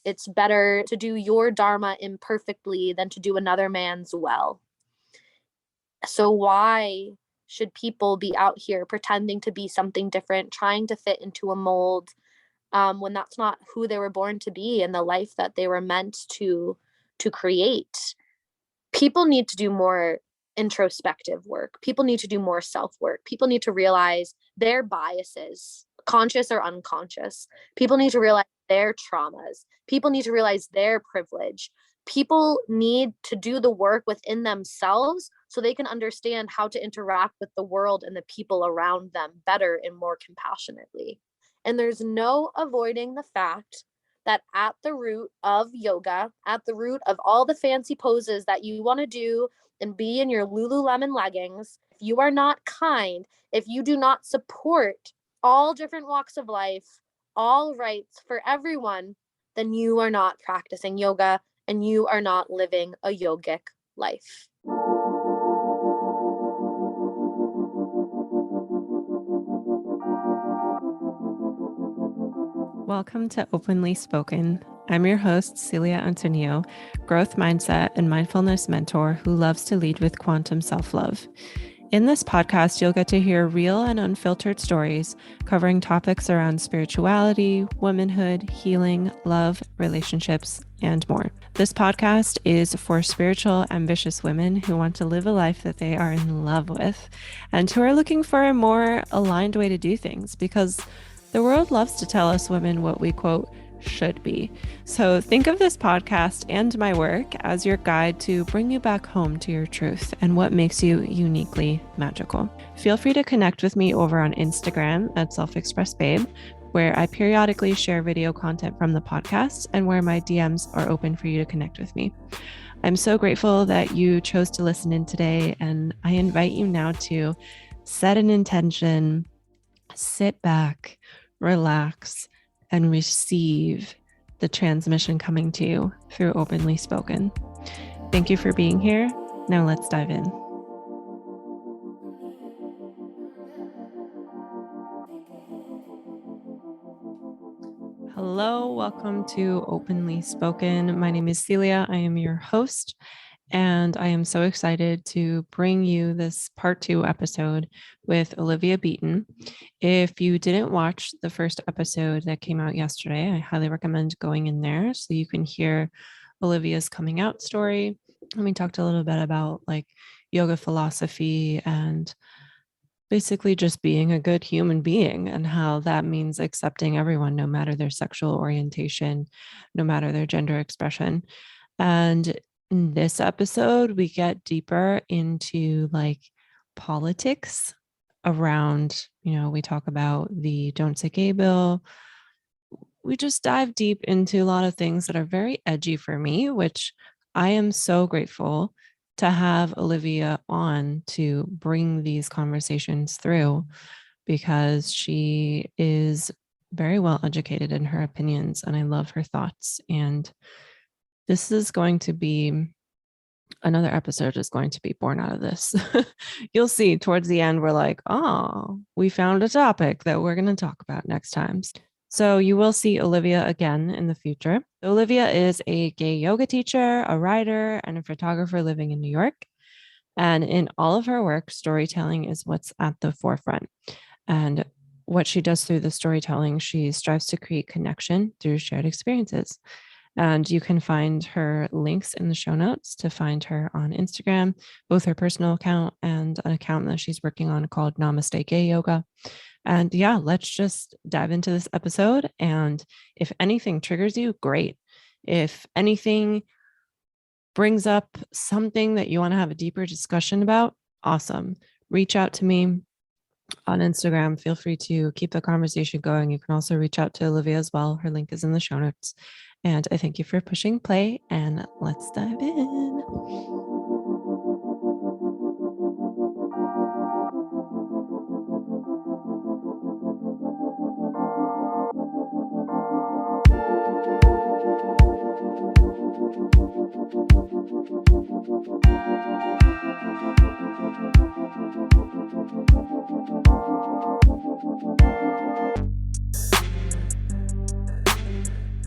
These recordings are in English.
It's better to do your dharma imperfectly than to do another man's well. So why should people be out here pretending to be something different, trying to fit into a mold, when that's not who they were born to be and the life that they were meant to create? People need to do more introspective work. People need to do more self-work. People need to realize their biases, conscious or unconscious. People need to realize their traumas. People need to realize their privilege. People need to do the work within themselves so they can understand how to interact with the world and the people around them better and more compassionately. And there's no avoiding the fact that at the root of yoga, at the root of all the fancy poses that you want to do and be in your Lululemon leggings, if you are not kind, if you do not support all different walks of life, all rights for everyone, then you are not practicing yoga and you are not living a yogic life. Welcome to Openly Spoken. I'm your host, Celia Antonio, growth mindset and mindfulness mentor who loves to lead with quantum self-love. In this podcast, you'll get to hear real and unfiltered stories covering topics around spirituality, womanhood, healing, love, relationships, and more. This podcast is for spiritual, ambitious women who want to live a life that they are in love with and who are looking for a more aligned way to do things, because the world loves to tell us women what we, quote, should be. So think of this podcast and my work as your guide to bring you back home to your truth and what makes you uniquely magical. Feel free to connect with me over on Instagram at self-expressbabe, where I periodically share video content from the podcast and where my DMs are open for you to connect with me. I'm so grateful that you chose to listen in today, and I invite you now to set an intention, sit back, relax, and receive the transmission coming to you through Openly Spoken. Thank you for being here. Now let's dive in. Hello, welcome to Openly Spoken. My name is Celia. I am your host, and I am so excited to bring you this part 2 episode with Olivia Beaton. If you didn't watch the first episode that came out yesterday, I highly recommend going in there so you can hear Olivia's coming out story. And we talked a little bit about like yoga philosophy and basically just being a good human being and how that means accepting everyone, no matter their sexual orientation, no matter their gender expression. And in this episode, we get deeper into like politics around, we talk about the Don't Say Gay bill. We just dive deep into a lot of things that are very edgy for me, which I am so grateful to have Olivia on to bring these conversations through, because she is very well educated in her opinions and I love her thoughts. And this is going to be another episode is going to be born out of this. You'll see towards the end, we're like, oh, we found a topic that we're going to talk about next time. So you will see Olivia again in the future. Olivia is a gay yoga teacher, a writer, and a photographer living in New York. And in all of her work, storytelling is what's at the forefront. And what she does through the storytelling, she strives to create connection through shared experiences. And you can find her links in the show notes to find her on Instagram, both her personal account and an account that she's working on called Namaste Gay Yoga. And yeah, let's just dive into this episode. And if anything triggers you, great. If anything brings up something that you want to have a deeper discussion about, awesome. Reach out to me on Instagram. Feel free to keep the conversation going. You can also reach out to Olivia as well. Her link is in the show notes. And I thank you for pushing play, and let's dive in.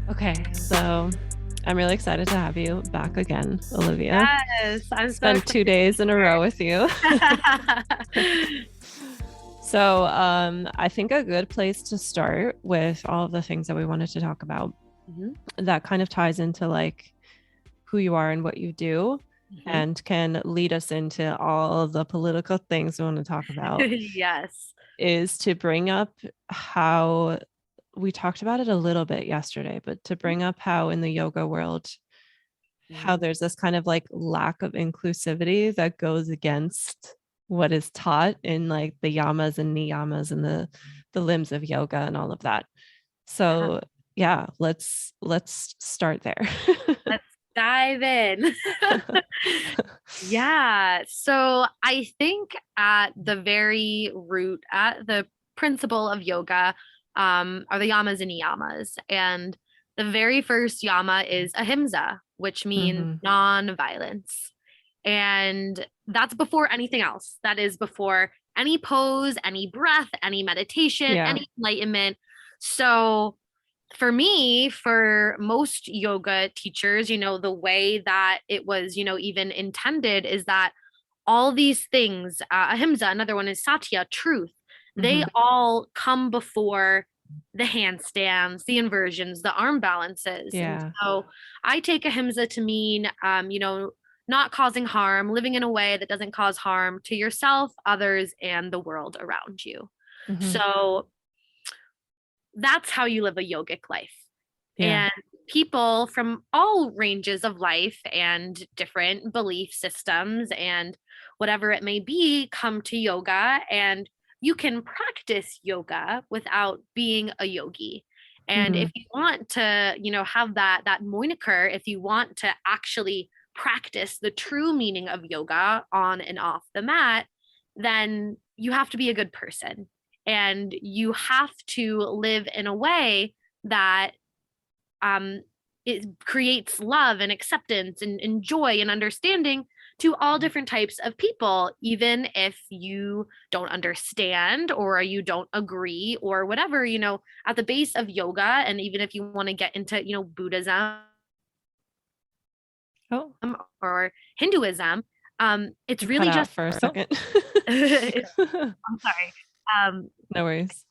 Okay, Okay, so I'm really excited to have you back again, Olivia. Yes, I'm so Spent 2 days in a row with you. So I think a good place to start with all of the things that we wanted to talk about that kind of ties into like who you are and what you do and can lead us into all of the political things we want to talk about. Yes. Is to bring up how we talked about it a little bit yesterday, but to bring up how in the yoga world, how there's this kind of like lack of inclusivity that goes against what is taught in like the yamas and niyamas and the limbs of yoga and all of that. So yeah, let's start there. Let's dive in. Yeah. So I think at the very root, at the principle of yoga, are the yamas and niyamas. And the very first yama is ahimsa, which means non-violence. And that's before anything else. That is before any pose, any breath, any meditation, any enlightenment. So for me, for most yoga teachers, the way that it was, even intended is that all these things, ahimsa, another one is satya, truth, they all come before the handstands, the inversions, the arm balances. And so I take ahimsa to mean, not causing harm, living in a way that doesn't cause harm to yourself, others, and the world around you. So that's how you live a yogic life. And people from all ranges of life and different belief systems and whatever it may be come to yoga, and you can practice yoga without being a yogi. And if you want to, have that moniker, if you want to actually practice the true meaning of yoga on and off the mat, then you have to be a good person. And you have to live in a way that it creates love and acceptance and joy and understanding to all different types of people, even if you don't understand or you don't agree or whatever, at the base of yoga. And even if you want to get into, Buddhism or Hinduism, it's really cut out just for a second. I'm sorry. No worries.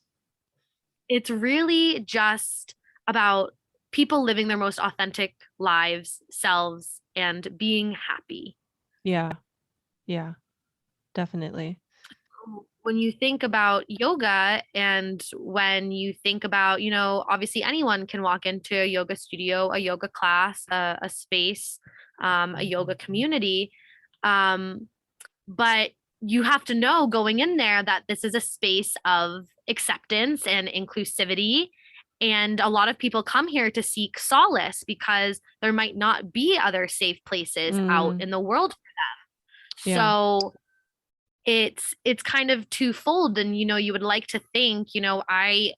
It's really just about people living their most authentic lives, selves, and being happy. Yeah, definitely. When you think about yoga and when you think about, obviously anyone can walk into a yoga studio, a yoga class, a space, a yoga community. But you have to know going in there that this is a space of acceptance and inclusivity. And a lot of people come here to seek solace because there might not be other safe places out in the world for them. So it's kind of twofold. And, you would like to think, I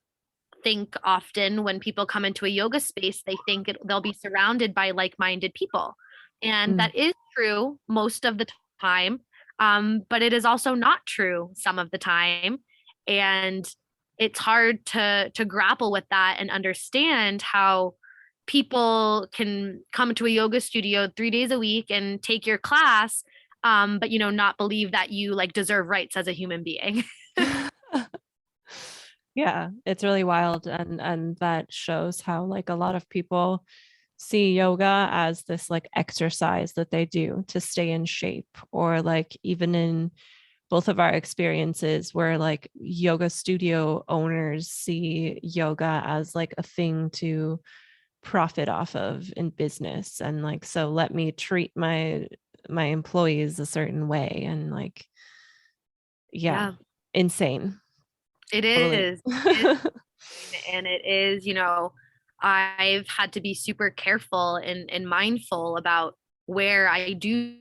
think often when people come into a yoga space, they think they'll be surrounded by like-minded people. And that is true most of the time. But it is also not true some of the time. And it's hard to grapple with that and understand how people can come to a yoga studio 3 days a week and take your class, but not believe that you like deserve rights as a human being. Yeah, it's really wild, and that shows how like a lot of people see yoga as this like exercise that they do to stay in shape, or like even in both of our experiences where like yoga studio owners see yoga as like a thing to profit off of in business, and like, so let me treat my employees a certain way, and like insane. It is. And it is, I've had to be super careful and mindful about where I do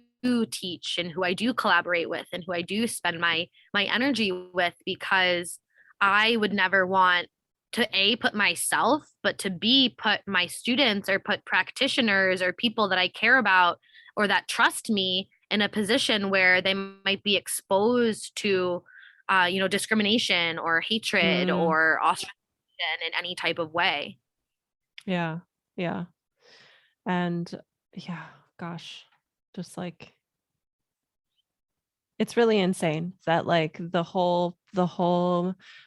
teach and who I do collaborate with and who I do spend my energy with, because I would never want to put myself, but to put my students or put practitioners or people that I care about or that trust me in a position where they might be exposed to discrimination or hatred or ostracization in any type of way. Yeah. Yeah. And yeah, gosh, just like it's really insane that like the whole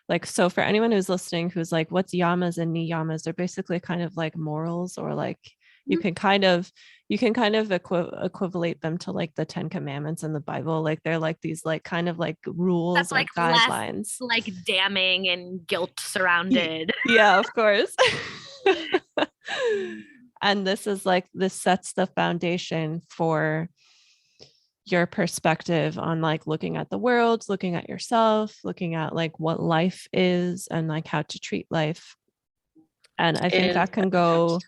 like, so for anyone who's listening who's like, what's yamas and niyamas? They're basically kind of like morals, or like you Mhm. can kind of equivalate them to like the 10 commandments in the Bible. Like they're like these like kind of like rules That's or like less guidelines. like damning and guilt surrounded. Yeah, of course. And this is like, this sets the foundation for your perspective on like looking at the world, looking at yourself, looking at like what life is and like how to treat life. And I think that can go,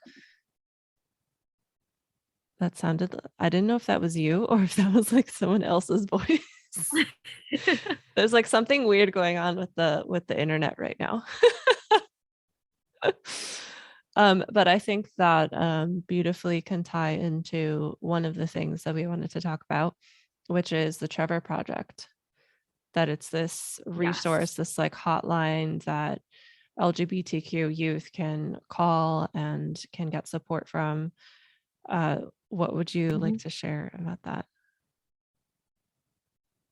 that sounded, I didn't know if that was you or if that was like someone else's voice. There's like something weird going on with the internet right now. But I think that beautifully can tie into one of the things that we wanted to talk about, which is the Trevor Project. That it's this resource, Yes. this like hotline that LGBTQ youth can call and can get support from. What would you like Mhm. to share about that?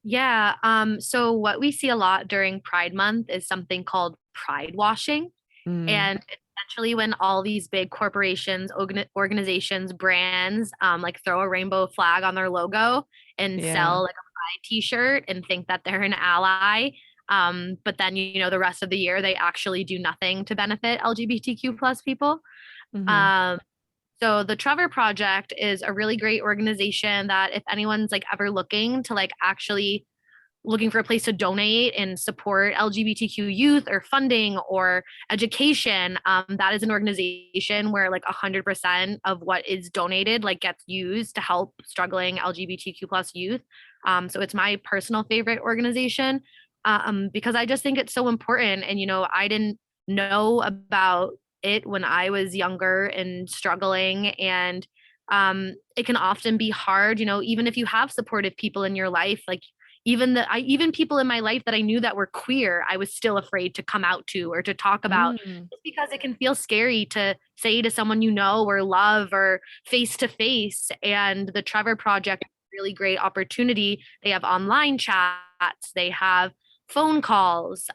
Yeah. So what we see a lot during Pride Month is something called pride washing. Mm, And it's essentially when all these big corporations, organizations, brands, like throw a rainbow flag on their logo and yeah. sell like a pride t-shirt and think that they're an ally. But then, the rest of the year, they actually do nothing to benefit LGBTQ plus people. Mm-hmm. Um, so the Trevor Project is a really great organization that if anyone's like ever looking to like actually looking for a place to donate and support LGBTQ youth or funding or education, that is an organization where like 100% of what is donated like gets used to help struggling LGBTQ plus youth. So it's my personal favorite organization because I just think it's so important. And I didn't know about it when I was younger and struggling, and it can often be hard, even if you have supportive people in your life, like even people in my life that I knew that were queer, I was still afraid to come out to or to talk about, Mm, just because it can feel scary to say to someone you know or love or face to face. And the Trevor Project is a really great opportunity. They have online chats, they have phone calls.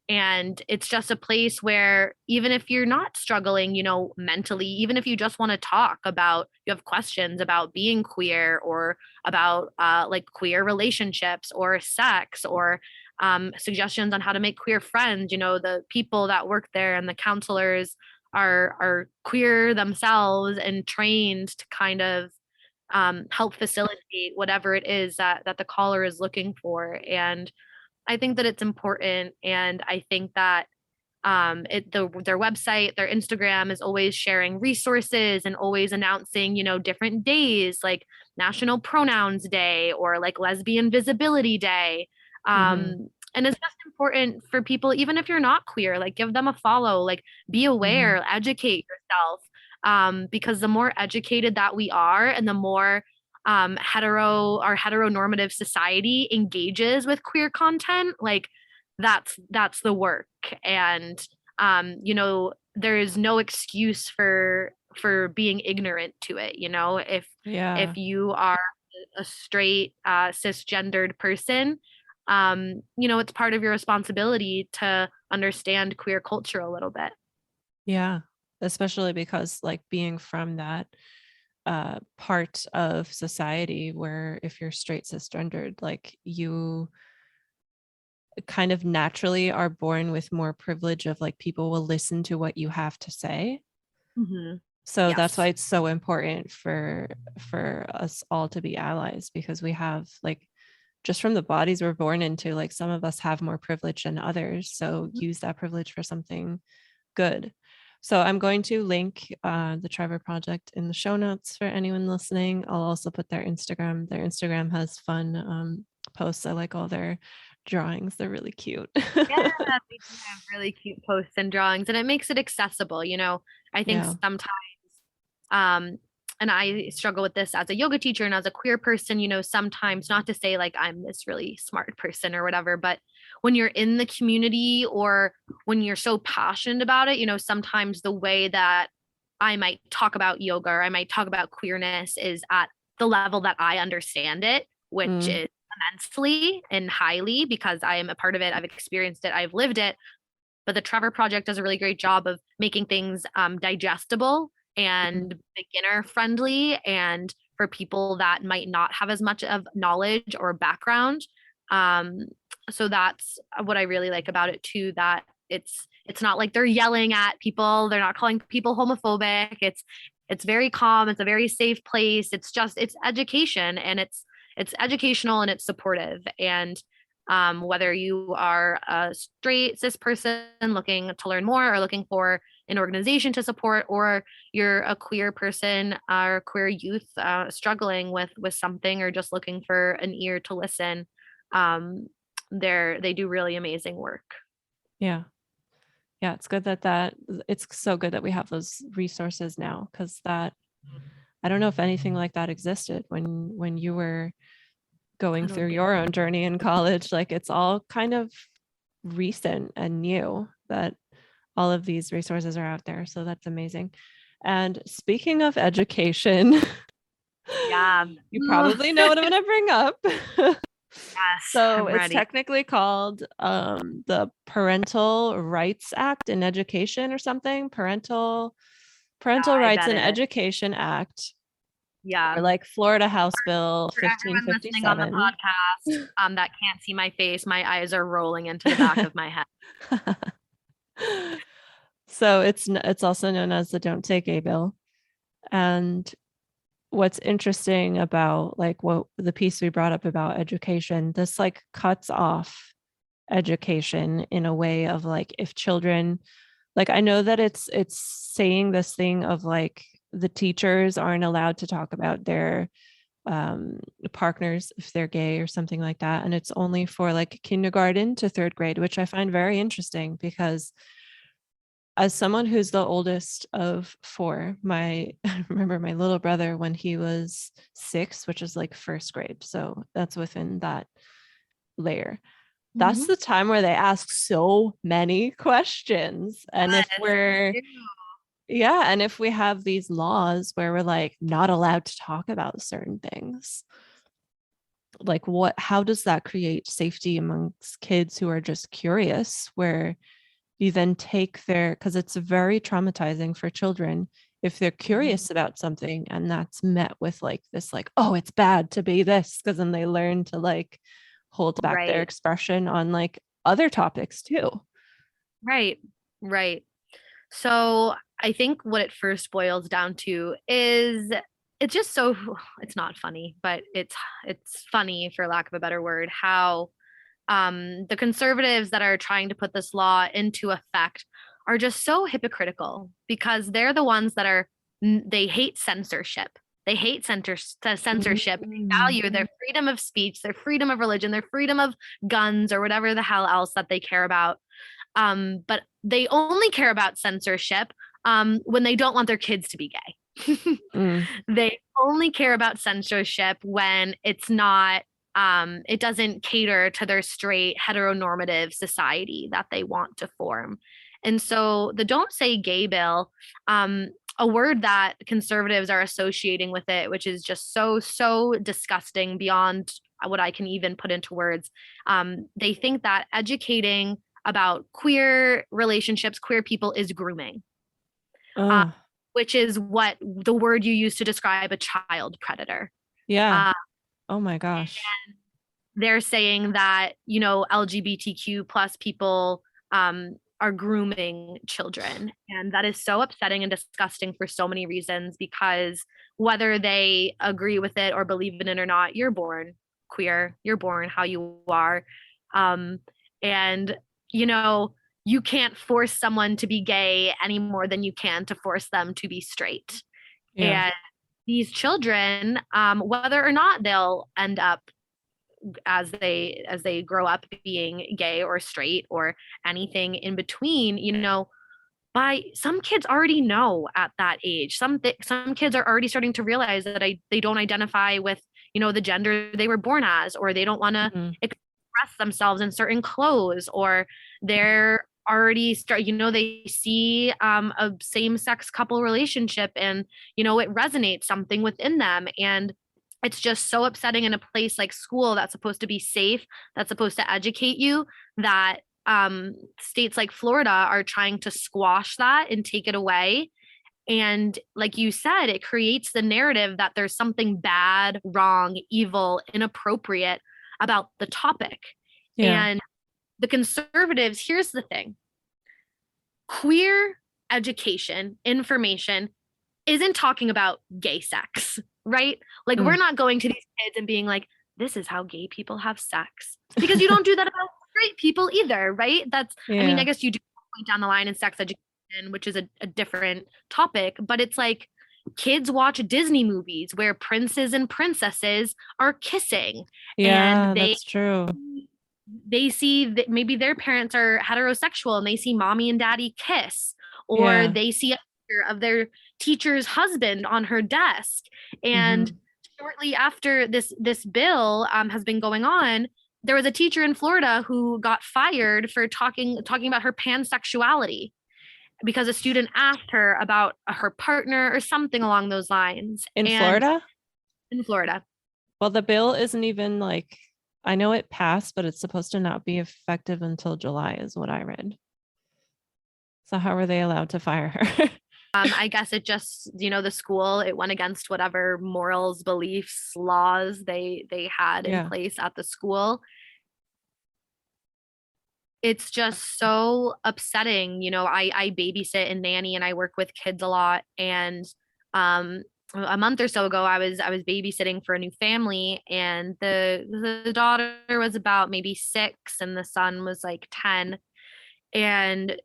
And it's just a place where even if you're not struggling, mentally, even if you just want to talk about, you have questions about being queer or about like queer relationships or sex or suggestions on how to make queer friends, the people that work there and the counselors are queer themselves and trained to kind of help facilitate whatever it is that the caller is looking for. And I think that it's important, and I think that their website, their Instagram is always sharing resources and always announcing, different days like National Pronouns Day or like Lesbian Visibility Day. mm-hmm. And it's just important for people, even if you're not queer, like give them a follow, like be Mm-hmm. aware, educate yourself. Because the more educated that we are and the more our heteronormative society engages with queer content, like that's the work. And there is no excuse for being ignorant to it. If Yeah. you are a straight cisgendered person, it's part of your responsibility to understand queer culture a little bit. Yeah. Especially because like being from that part of society where if you're straight cisgendered, like you kind of naturally are born with more privilege of like people will listen to what you have to say. Hmm. So that's why Yes. it's so important for us all to be allies, because we have like, just from the bodies we're born into, like some of us have more privilege than others, so use that privilege for something good. So I'm going to link the Trevor Project in the show notes for anyone listening. I'll also put their Instagram. Their Instagram has fun posts. I like all their drawings. They're really cute. Yeah, they do have really cute posts and drawings, and it makes it accessible. I think Yeah. sometimes, um, and I struggle with this as a yoga teacher and as a queer person, sometimes, not to say like I'm this really smart person or whatever, but when you're in the community or when you're so passionate about it, sometimes the way that I might talk about yoga or I might talk about queerness is at the level that I understand it, which is immensely and highly, because I am a part of it. I've experienced it. I've lived it. But the Trevor Project does a really great job of making things digestible and beginner friendly, and for people that might not have as much of knowledge or background. So that's what I really like about it too, that it's not like they're yelling at people, they're not calling people homophobic. It's very calm, it's a very safe place. It's education, and it's educational and it's supportive. And whether you are a straight cis person looking to learn more or looking for an organization to support, or you're a queer person or queer youth struggling with something, or just looking for an ear to listen, they do really amazing work. Yeah. It's good it's so good that we have those resources now, because I don't know if anything like that existed when you were going through your own journey in college. Like, it's all kind of recent and new that all of these resources are out there. So that's amazing. And speaking of education, Yeah, you probably know what I'm going to bring up. Yes, So I'm it's ready. technically called the Parental Rights Act in Education or something. Parental I Rights bet in it is. Education Act, Yeah. or like Florida House Bill For everyone listening on the 1557. podcast, that can't see my face, my eyes are rolling into the back of my head. So it's also known as the Don't Say Gay Bill. And what's interesting about like what the piece we brought up about education, this like cuts off education in a way of like, if children, like, I know that it's saying this thing of like the teachers aren't allowed to talk about their partners if they're gay or something like that, and it's only for like kindergarten to third grade, which I find very interesting, because as someone who's the oldest of four, I remember my little brother when he was 6, which is like first grade, so that's within that layer. That's the time where they ask so many questions. And if we have these laws where we're like not allowed to talk about certain things, like how does that create safety amongst kids who are just curious, where you then take because it's very traumatizing for children if they're curious about something and that's met with like this, like, oh, it's bad to be this, because then they learn to like hold back their expression on like other topics too. Right. So I think what it first boils down to is it's just so it's not funny, but it's funny, for lack of a better word, how the conservatives that are trying to put this law into effect are just so hypocritical, because they're the ones that they hate censorship. They hate censorship. They value their freedom of speech, their freedom of religion, their freedom of guns, or whatever the hell else that they care about. But they only care about censorship when they don't want their kids to be gay. They only care about censorship when it's not, it doesn't cater to their straight heteronormative society that they want to form. And so the Don't Say Gay bill, a word that conservatives are associating with it, which is just so disgusting beyond what I can even put into words. They think that educating about queer relationships, queer people, is grooming, which is what the word you use to describe a child predator. Yeah. Oh my gosh. They're saying that, LGBTQ plus people are grooming children. And that is so upsetting and disgusting for so many reasons, because whether they agree with it or believe in it or not, you're born queer, you're born how you are. And you can't force someone to be gay any more than you can to force them to be straight. And these children, whether or not they'll end up as they grow up being gay or straight or anything in between, by some kids already know at that age. Some kids are already starting to realize that they don't identify with the gender they were born as, or they don't want to express themselves in certain clothes, or they're already start, they see a same-sex couple relationship, and it resonates something within them. And it's just so upsetting in a place like school that's supposed to be safe, that's supposed to educate you, that states like Florida are trying to squash that and take it away. And like you said, it creates the narrative that there's something bad, wrong, evil, inappropriate about the topic. Yeah. And the conservatives, here's the thing: queer education, information isn't talking about gay sex, right? Like, we're not going to these kids and being like, this is how gay people have sex, because you don't do that about straight people either, right? I mean, I guess you do point down the line in sex education, which is a different topic, but it's like, kids watch Disney movies where princes and princesses are kissing. Yeah, And that's true. they see that maybe their parents are heterosexual and they see mommy and daddy kiss, or they see a picture of their teacher's husband on her desk. And shortly after this bill has been going on, there was a teacher in Florida who got fired for talking about her pansexuality, because a student asked her about her partner or something along those lines. In Florida? In Florida. Well, the bill isn't even like, I know it passed, but it's supposed to not be effective until July is what I read. So how are they allowed to fire her? I guess it just, the school, it went against whatever morals, beliefs, laws they had in place at the school. It's just so upsetting. I babysit and nanny, and I work with kids a lot. And a month or so ago, I was babysitting for a new family, and the daughter was about maybe 6 and the son was like 10. And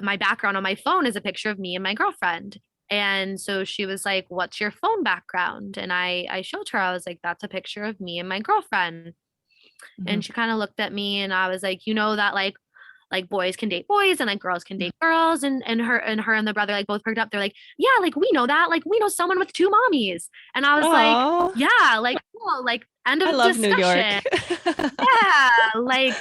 my background on my phone is a picture of me and my girlfriend. And so she was like, what's your phone background? And I showed her. I was like, that's a picture of me and my girlfriend. And she kind of looked at me, and I was like, that like boys can date boys and like girls can date girls. And her and the brother like both perked up. They're like, yeah, like we know that, like we know someone with 2 mommies. And I was like, yeah, like cool, like end of I love discussion. New York. Yeah, like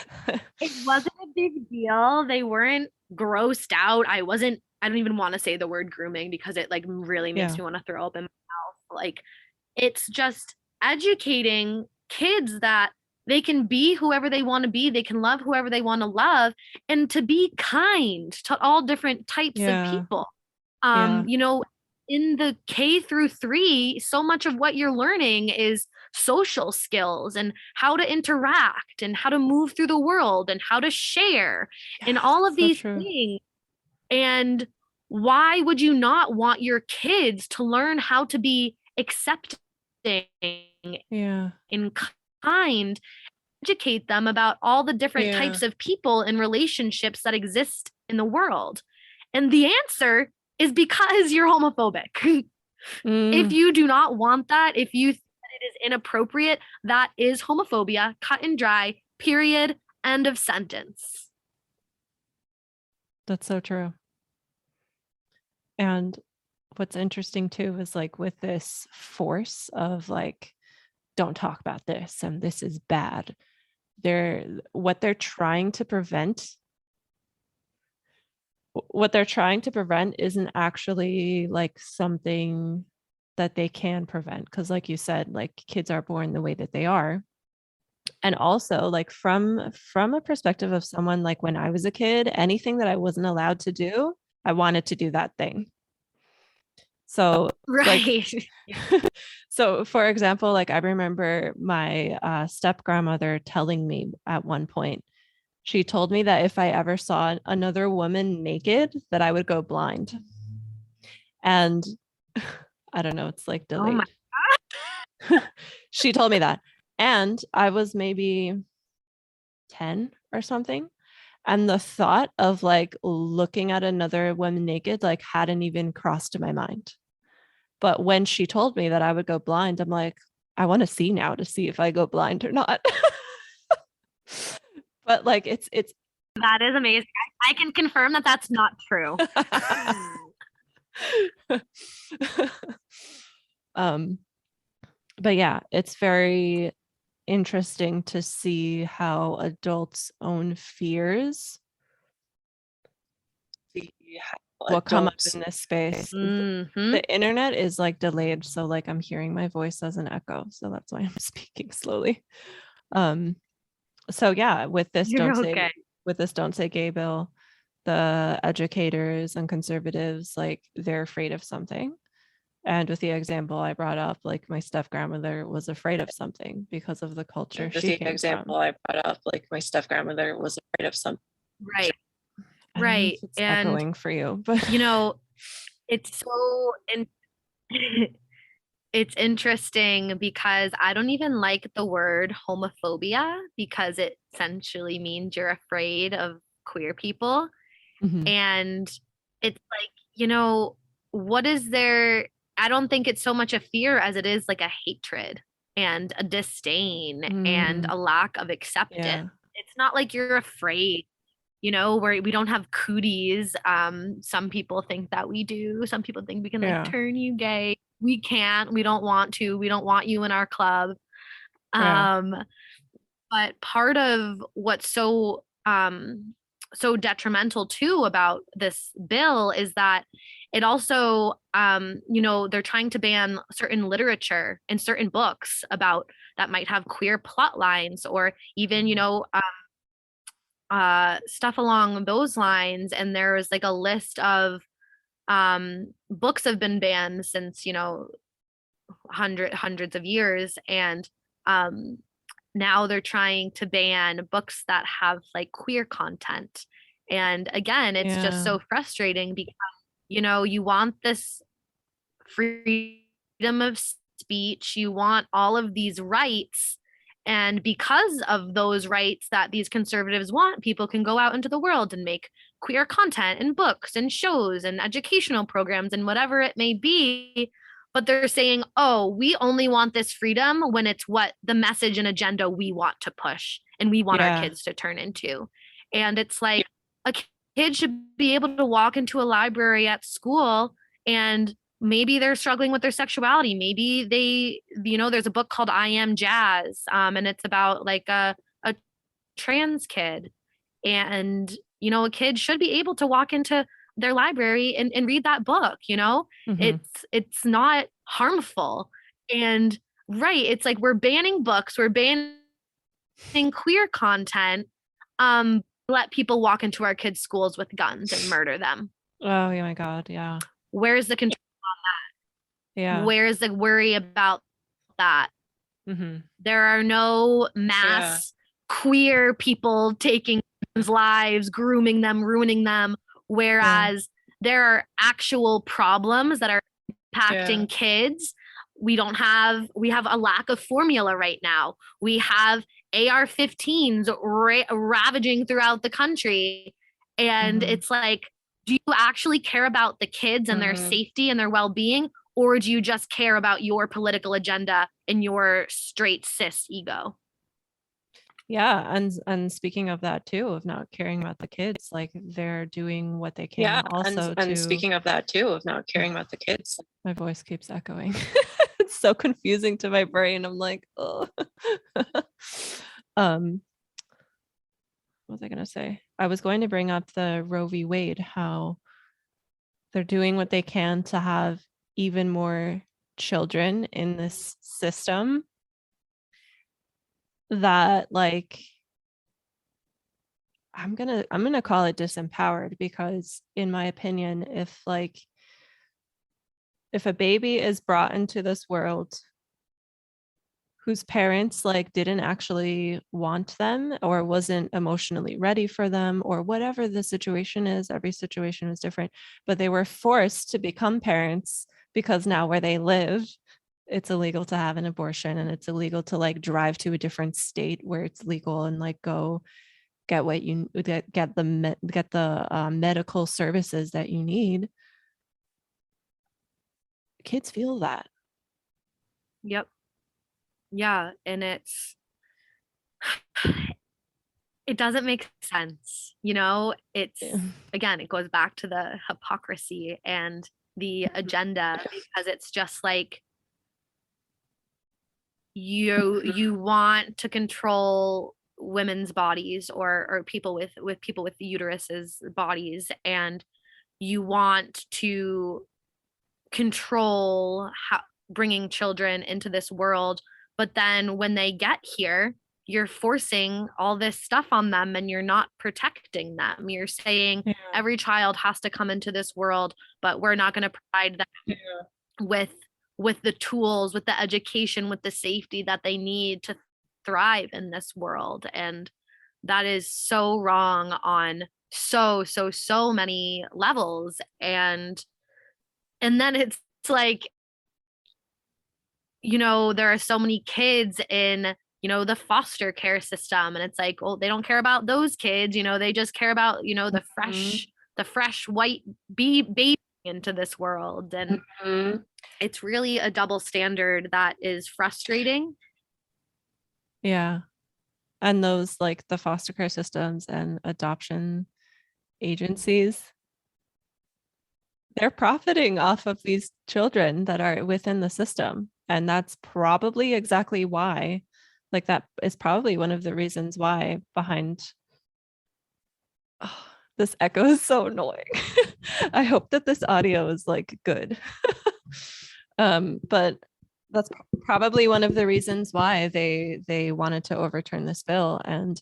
it wasn't a big deal. They weren't grossed out. I don't even want to say the word grooming, because it like really makes me want to throw up in my mouth. Like, it's just educating kids that they can be whoever they want to be, they can love whoever they want to love, and to be kind to all different types of people. In the K through 3, so much of what you're learning is social skills and how to interact and how to move through the world and how to share and all of these things. And why would you not want your kids to learn how to be accepting and kind, educate them about all the different types of people and relationships that exist in the world? And the answer is because you're homophobic. If you do not want that, if you think that it is inappropriate, that is homophobia, cut and dry, period, end of sentence. That's so true. And what's interesting too is like with this force of like, don't talk about this and this is bad. What they're trying to prevent isn't actually like something that they can prevent. Because like you said, like kids are born the way that they are. And also like from a perspective of someone, like when I was a kid, anything that I wasn't allowed to do, I wanted to do that thing. So so for example, like I remember my step grandmother telling me at one point, she told me that if I ever saw another woman naked, that I would go blind. And I don't know, it's like delayed. Oh my God. She told me that. And I was maybe 10 or something. And the thought of like looking at another woman naked, like hadn't even crossed my mind. But when she told me that I would go blind, I'm like, I want to see now to see if I go blind or not. But like, it's. That is amazing. I can confirm that that's not true. But yeah, it's very interesting to see how adults' own fears will come up in this space. Mm-hmm. The internet is like delayed, so like I'm hearing my voice as an echo, so that's why I'm speaking slowly. So yeah, with this You're okay. don't say gay bill, the educators and conservatives, like they're afraid of something. And with the example I brought up, like my step grandmother was afraid of something because of the culture With she the came example from. I brought up, like my step grandmother was afraid of something. Right. I don't know Right. if it's And echoing for you, but you know, it's so it's interesting because I don't even like the word homophobia because it essentially means you're afraid of queer people. Mhm. And it's like, what is there? I don't think it's so much a fear as it is like a hatred and a disdain and a lack of acceptance. Yeah. It's not like you're afraid, where we don't have cooties. Some people think that we do. Some people think we can like Yeah. turn you gay. We can't. We don't want to. We don't want you in our club. Yeah. But part of what's so detrimental too about this bill is that it also they're trying to ban certain literature and certain books about that might have queer plot lines or even stuff along those lines. And there's like a list of books have been banned since hundreds of years. And now they're trying to ban books that have like queer content. And again, it's just so frustrating because you want this freedom of speech, you want all of these rights, and because of those rights that these conservatives want, people can go out into the world and make queer content and books and shows and educational programs and whatever it may be. But they're saying, oh, we only want this freedom when it's what the message and agenda we want to push and we want our kids to turn into. And it's like a kid should be able to walk into a library at school and maybe they're struggling with their sexuality. Maybe there's a book called I Am Jazz, and it's about like a trans kid. And, a kid should be able to walk into their library and read that book, it's not harmful. And right, it's like we're banning books, we're banning queer content, let people walk into our kids' schools with guns and murder them. Oh, yeah, my God. Yeah. Where's the control on that? Yeah. Where's the worry about that? There are no mass queer people taking lives, grooming them, ruining them. Whereas there are actual problems that are impacting kids. We have a lack of formula right now. We have AR-15s ravaging throughout the country. And it's like, do you actually care about the kids and their safety and their well-being? Or do you just care about your political agenda and your straight cis ego? Yeah, and speaking of that too, of not caring about the kids, like they're doing what they can. Yeah, also and speaking of that too, of not caring about the kids. My voice keeps echoing. It's so confusing to my brain. I'm like, oh. What was I gonna say? I was going to bring up the Roe v. Wade, how they're doing what they can to have even more children in this system that like I'm gonna call it disempowered, because in my opinion, if a baby is brought into this world whose parents like didn't actually want them or wasn't emotionally ready for them or whatever the situation is, every situation is different, but they were forced to become parents because now where they live, it's illegal to have an abortion and it's illegal to like drive to a different state where it's legal and like go get what you get the medical services that you need. Kids feel that. Yep. Yeah, and it doesn't make sense, it's again, it goes back to the hypocrisy and the agenda, because it's just like you want to control women's bodies or people with uteruses bodies, and you want to control how bringing children into this world, but then when they get here, you're forcing all this stuff on them and you're not protecting them. You're saying every child has to come into this world, but we're not going to provide them with the tools, with the education, with the safety that they need to thrive in this world. And that is so wrong on so many levels. And then it's like, you know, there are so many kids in, you know, the foster care system, and it's like, well, they don't care about those kids, you know, they just care about, you know, the fresh white baby into this world. And it's really a double standard that is frustrating. Yeah. And those, like, the foster care systems and adoption agencies, they're profiting off of these children that are within the system. And that's probably exactly why, like, that is probably one of the reasons why behind, this echo is so annoying. I hope that this audio is like good. But that's probably one of the reasons why they wanted to overturn this bill. And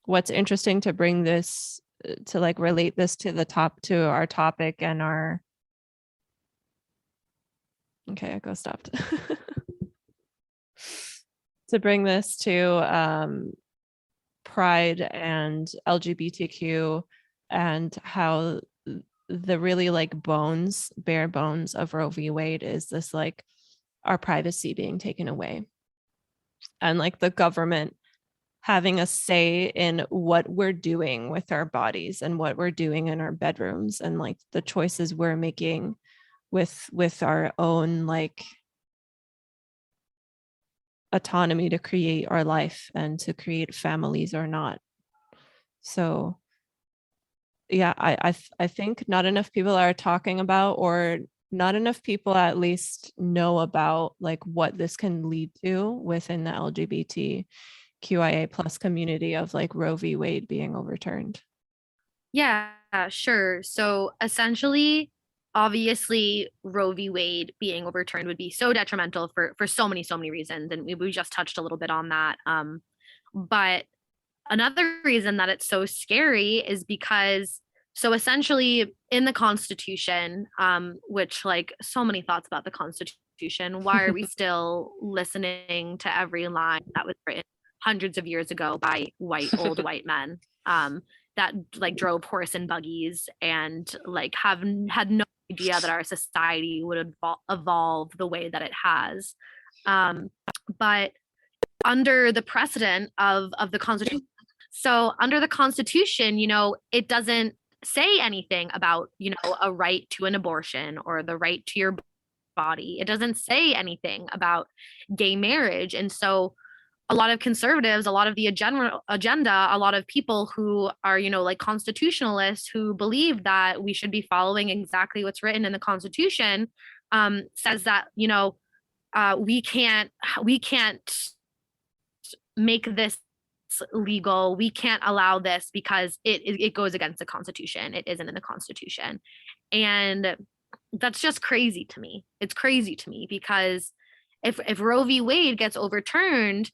what's interesting to bring this, to like relate this to our topic and our, okay, echo stopped. To bring this to Pride and LGBTQ, and how the really like bare bones of Roe v. Wade is this, like, our privacy being taken away, and like the government having a say in what we're doing with our bodies and what we're doing in our bedrooms, and like the choices we're making with our own like autonomy to create our life and to create families or not. So yeah, I think not enough people are talking about, or not enough people at least know about, like, what this can lead to within the LGBTQIA plus community of like Roe v. Wade being overturned. Yeah, sure. So essentially, obviously, Roe v. Wade being overturned would be so detrimental for so many reasons, and we just touched a little bit on that. But another reason that it's so scary is because, so essentially in the Constitution, which, like, so many thoughts about the Constitution, why are we still listening to every line that was written hundreds of years ago by old white men, that like drove horse and buggies and like had no idea that our society would evolve the way that it has. But under the precedent of the Constitution, so under the Constitution, you know, it doesn't say anything about, you know, a right to an abortion or the right to your body. It doesn't say anything about gay marriage. And so a lot of conservatives, a lot of the agenda, a lot of people who are, you know, like constitutionalists who believe that we should be following exactly what's written in the Constitution, says that, you know, we can't make this legal. We can't allow this because it goes against the Constitution. It isn't in the Constitution. And that's just crazy to me. It's crazy to me because if Roe v. Wade gets overturned,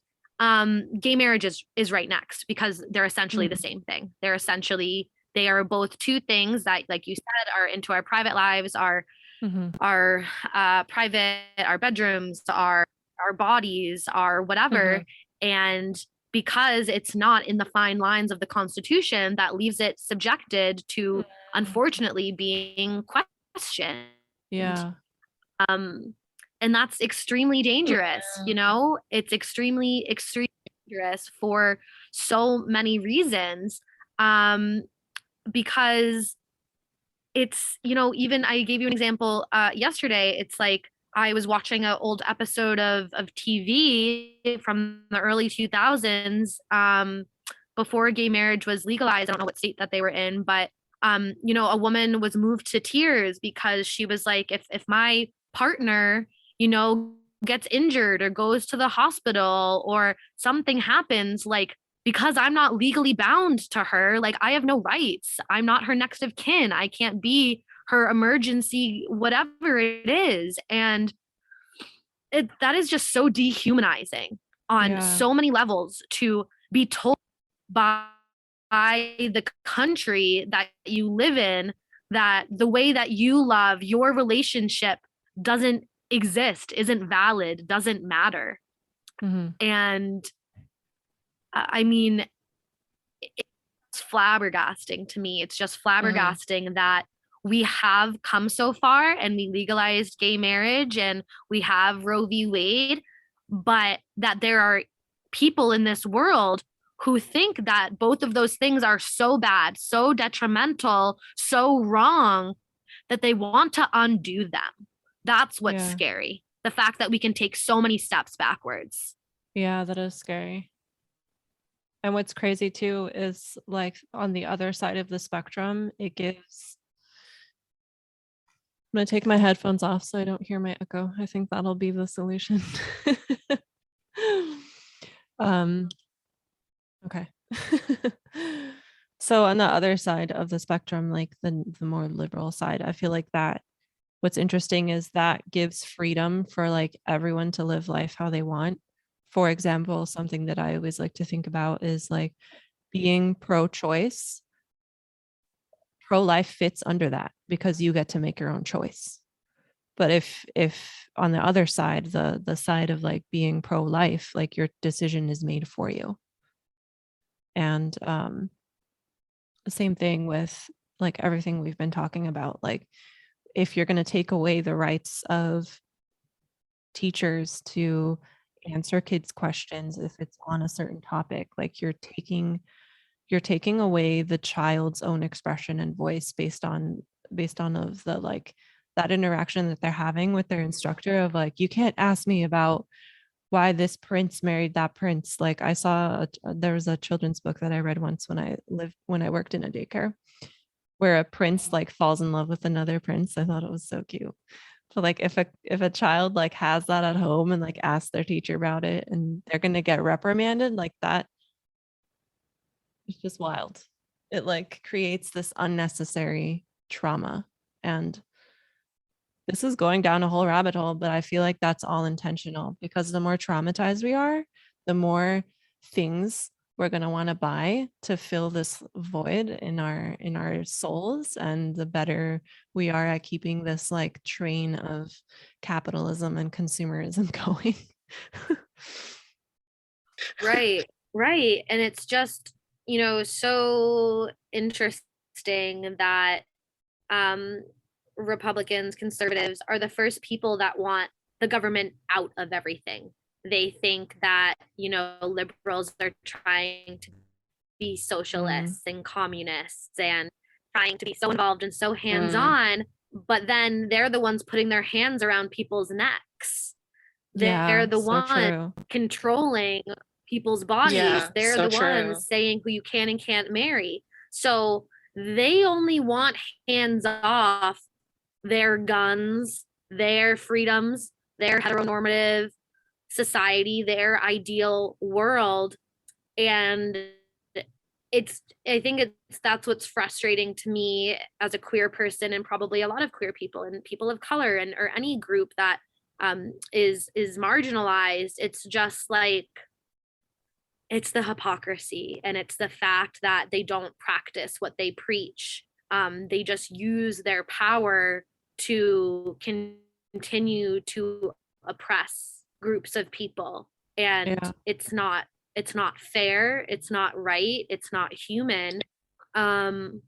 gay marriage is right next, because they're essentially the same thing. They are both two things that, like you said, are into our private lives, our private, our bedrooms, our bodies, our whatever. And because it's not in the fine lines of the Constitution, that leaves it subjected to, unfortunately, being questioned. Yeah. And that's extremely dangerous. You know, it's extremely dangerous for so many reasons. Because it's, you know, even I gave you an example yesterday. It's like I was watching an old episode of TV from the early 2000s, before gay marriage was legalized. I don't know what state that they were in, but you know, a woman was moved to tears because she was like, if my partner, you know, gets injured or goes to the hospital or something happens, like, because I'm not legally bound to her, like I have no rights. I'm not her next of kin. I can't be her emergency, whatever it is. And that is just so dehumanizing on Yeah. so many levels, to be told by the country that you live in that the way that you love your relationship doesn't exist, isn't valid, doesn't matter. Mhm. And I mean, it's flabbergasting to me. It's just flabbergasting that we have come so far and we legalized gay marriage and we have Roe v. Wade, but that there are people in this world who think that both of those things are so bad, so detrimental, so wrong, that they want to undo them. That's what's Yeah. scary. The fact that we can take so many steps backwards. Yeah, that is scary. And what's crazy too is like on the other side of the spectrum, it gives. I'm going to take my headphones off so I don't hear my echo. I think that'll be the solution. Okay. So on the other side of the spectrum, like the more liberal side, I feel like that what's interesting is that gives freedom for like everyone to live life how they want. For example, something that I always like to think about is like being pro-choice. Pro-life fits under that because you get to make your own choice. But if on the other side, the side of like being pro-life, like your decision is made for you. And the same thing with like everything we've been talking about. Like if you're going to take away the rights of teachers to answer kids' questions if it's on a certain topic, like you're taking away the child's own expression and voice based on of the like that interaction that they're having with their instructor of like, you can't ask me about why this prince married that prince. Like I saw there was a children's book that I read once when I worked in a daycare where a prince like falls in love with another prince. I thought it was so cute. So like if a child like has that at home and like asks their teacher about it and they're going to get reprimanded like that, it's just wild. It like creates this unnecessary trauma. And this is going down a whole rabbit hole, but I feel like that's all intentional because the more traumatized we are, the more things we're going to want to buy to fill this void in our souls, and the better we are at keeping this like train of capitalism and consumerism going. Right, right. And it's just, so interesting that Republicans, conservatives are the first people that want the government out of everything. They think that, liberals are trying to be socialists and communists and trying to be so involved and so hands-on, but then they're the ones putting their hands around people's necks. They're the ones controlling people's bodies. Yeah, they're so the true. ones saying who you can and can't marry. So they only want hands off their guns, their freedoms, their heteronormative society, their ideal world. And I think that's what's frustrating to me as a queer person, and probably a lot of queer people and people of color, and or any group that is marginalized. It's just like, it's the hypocrisy, and it's the fact that they don't practice what they preach. They just use their power to continue to oppress groups of people, and it's not fair, it's not right, it's not human. And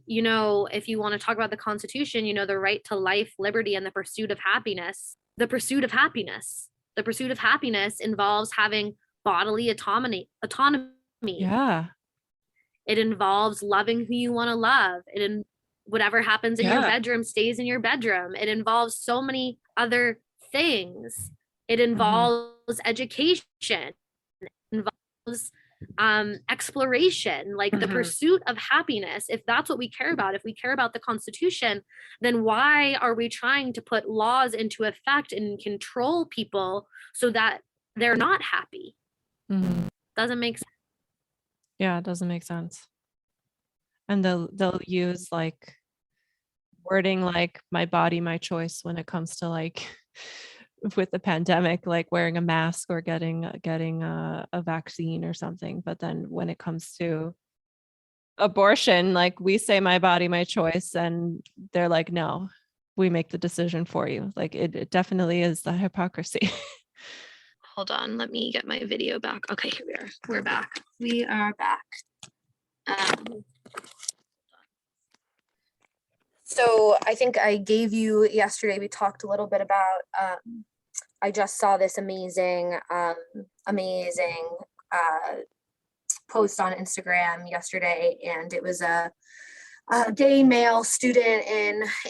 if you want to talk about the Constitution, the right to life, liberty, and the pursuit of happiness. The pursuit of happiness involves having bodily autonomy. Yeah. It involves loving who you want to love. Whatever happens in your bedroom stays in your bedroom. It involves so many other things. It involves education. It involves exploration, like the pursuit of happiness. If that's what we care about, if we care about the Constitution, then why are we trying to put laws into effect and control people so that they're not happy? Doesn't make sense. Yeah, it doesn't make sense. And they'll use like wording like my body, my choice when it comes to like with the pandemic, like wearing a mask or getting a vaccine or something. But then when it comes to abortion, like we say my body, my choice, and they're like, no, we make the decision for you. Like it definitely is the hypocrisy. Hold on, let me get my video back. Okay, here we are. We're back. We are back. So I think I gave you yesterday, we talked a little bit about, I just saw this amazing post on Instagram yesterday, and it was a gay male student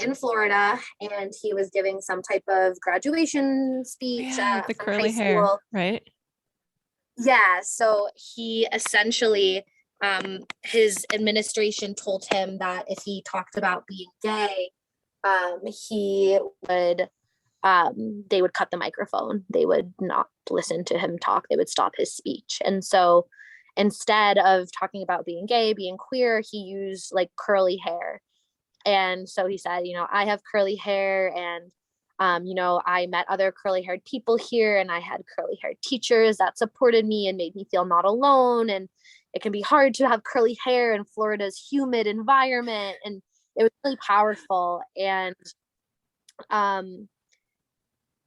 in Florida, and he was giving some type of graduation speech The from curly high hair, school. right? Yeah, so he essentially, his administration told him that if he talked about being gay, he would, they would cut the microphone. They would not listen to him talk. They would stop his speech. And so instead of talking about being gay, being queer, he used like curly hair. And so he said, you know, I have curly hair, and you know, I met other curly haired people here, and I had curly haired teachers that supported me and made me feel not alone. And it can be hard to have curly hair in Florida's humid environment. And it was really powerful. And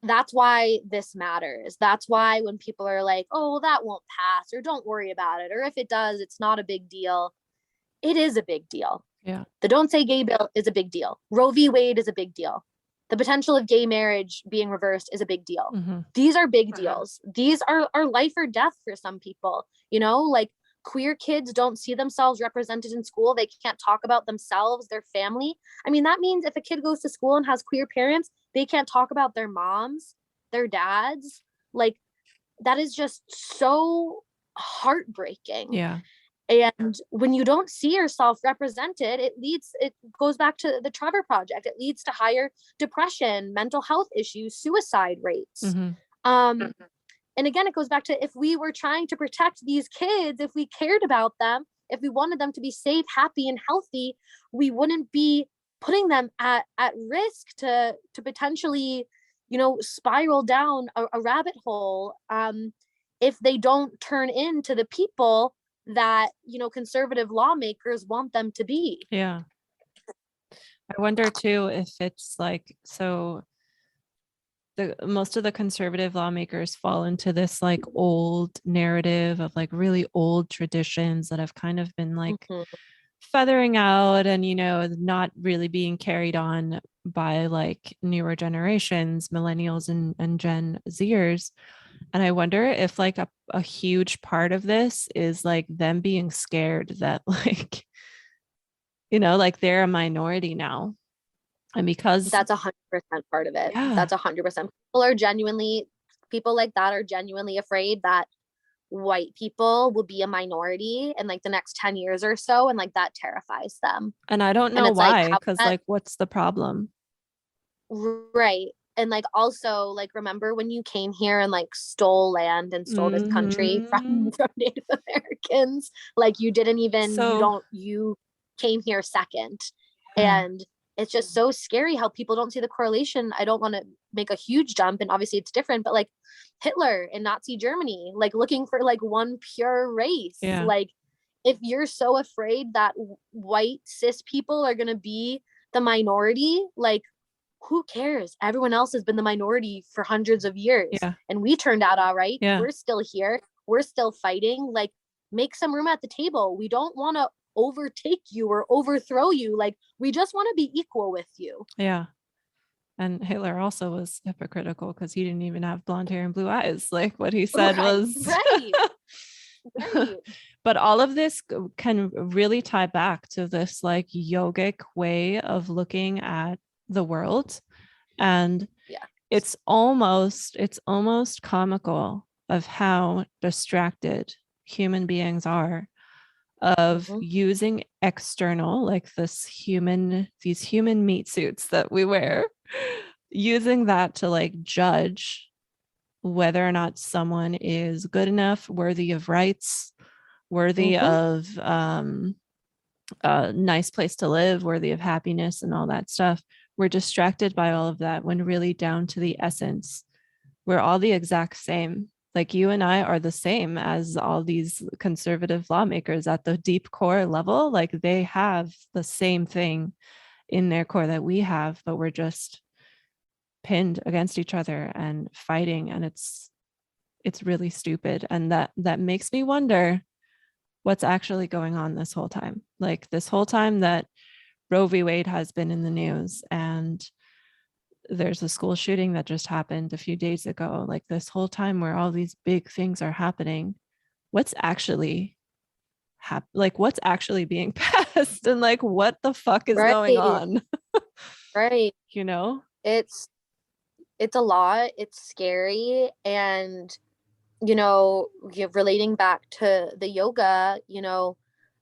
that's why this matters. That's why when people are like, oh, well, that won't pass, or don't worry about it, or if it does, it's not a big deal. It is a big deal. Yeah. The Don't Say Gay bill is a big deal. Roe v. Wade is a big deal. The potential of gay marriage being reversed is a big deal. These are big deals. These are life or death for some people. You know, like queer kids don't see themselves represented in school. They can't talk about themselves, their family. I mean, that means if a kid goes to school and has queer parents, they can't talk about their moms, their dads. Like, that is just so heartbreaking. Yeah. And when you don't see yourself represented, it goes back to the Trevor Project. It leads to higher depression, mental health issues, suicide rates. And again, it goes back to, if we were trying to protect these kids, if we cared about them, if we wanted them to be safe, happy, and healthy, we wouldn't be putting them at risk to potentially, you know, spiral down a rabbit hole if they don't turn into the people that, you know, conservative lawmakers want them to be. Yeah. I wonder too if it's like, so most of the conservative lawmakers fall into this like old narrative of like really old traditions that have kind of been like feathering out and, you know, not really being carried on by like newer generations, millennials and Gen Zers. And I wonder if like a huge part of this is like them being scared that like, you know, like they're a minority now. And because that's 100% part of it. Yeah. That's 100%. People like that are genuinely afraid that white people will be a minority in like the next 10 years or so. And like that terrifies them. And I don't know why, because like, what's the problem? Right. And like, also, like, remember when you came here and like stole land and stole this country from Native Americans? Like, you didn't even, you came here second. And it's just so scary how people don't see the correlation. I don't want to make a huge jump, and obviously it's different, but like Hitler in Nazi Germany, like looking for like one pure race. Yeah. Like, if you're so afraid that white cis people are going to be the minority, like, who cares? Everyone else has been the minority for hundreds of years. Yeah. And we turned out all right. Yeah. We're still here. We're still fighting. Like, make some room at the table. We don't want to overtake you or overthrow you. Like, we just want to be equal with you. Yeah. And Hitler also was hypocritical because he didn't even have blonde hair and blue eyes. Like, what he said was right. But all of this can really tie back to this like yogic way of looking at the world. And it's almost comical of how distracted human beings are of using external, like these human meat suits that we wear, using that to like judge whether or not someone is good enough, worthy of rights, worthy of a nice place to live, worthy of happiness and all that stuff. We're distracted by all of that when really down to the essence, we're all the exact same. Like you and I are the same as all these conservative lawmakers at the deep core level. Like they have the same thing in their core that we have, but we're just pinned against each other and fighting. And it's really stupid. And that makes me wonder what's actually going on this whole time. Like this whole time that Roe v. Wade has been in the news, and there's a school shooting that just happened a few days ago. Like this whole time where all these big things are happening, what's actually what's actually being passed, and like what the fuck is going on? Right. You know, it's a lot. It's scary. And relating back to the yoga,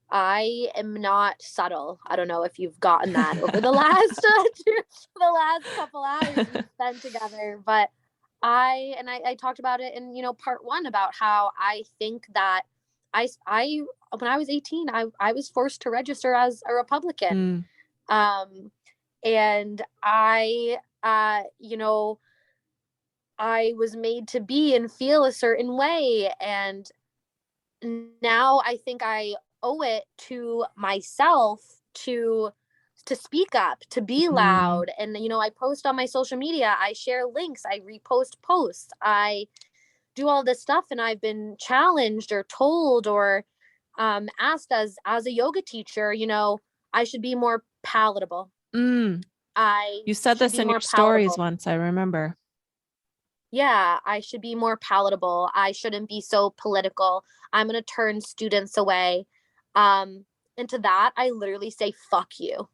I am not subtle. I don't know if you've gotten that over the last couple hours we spent together, but I talked about it in part one about how I think that I when I was 18 I was forced to register as a Republican. And I I was made to be and feel a certain way, and now I think I owe it to myself to speak up, to be loud. And I post on my social media, I share links, I repost posts, I do all this stuff, and I've been challenged or told or asked as a yoga teacher, I should be more palatable. You said this in your stories once, I remember. Yeah, I should be more palatable. I shouldn't be so political. I'm going to turn students away. And to that, I literally say, fuck you.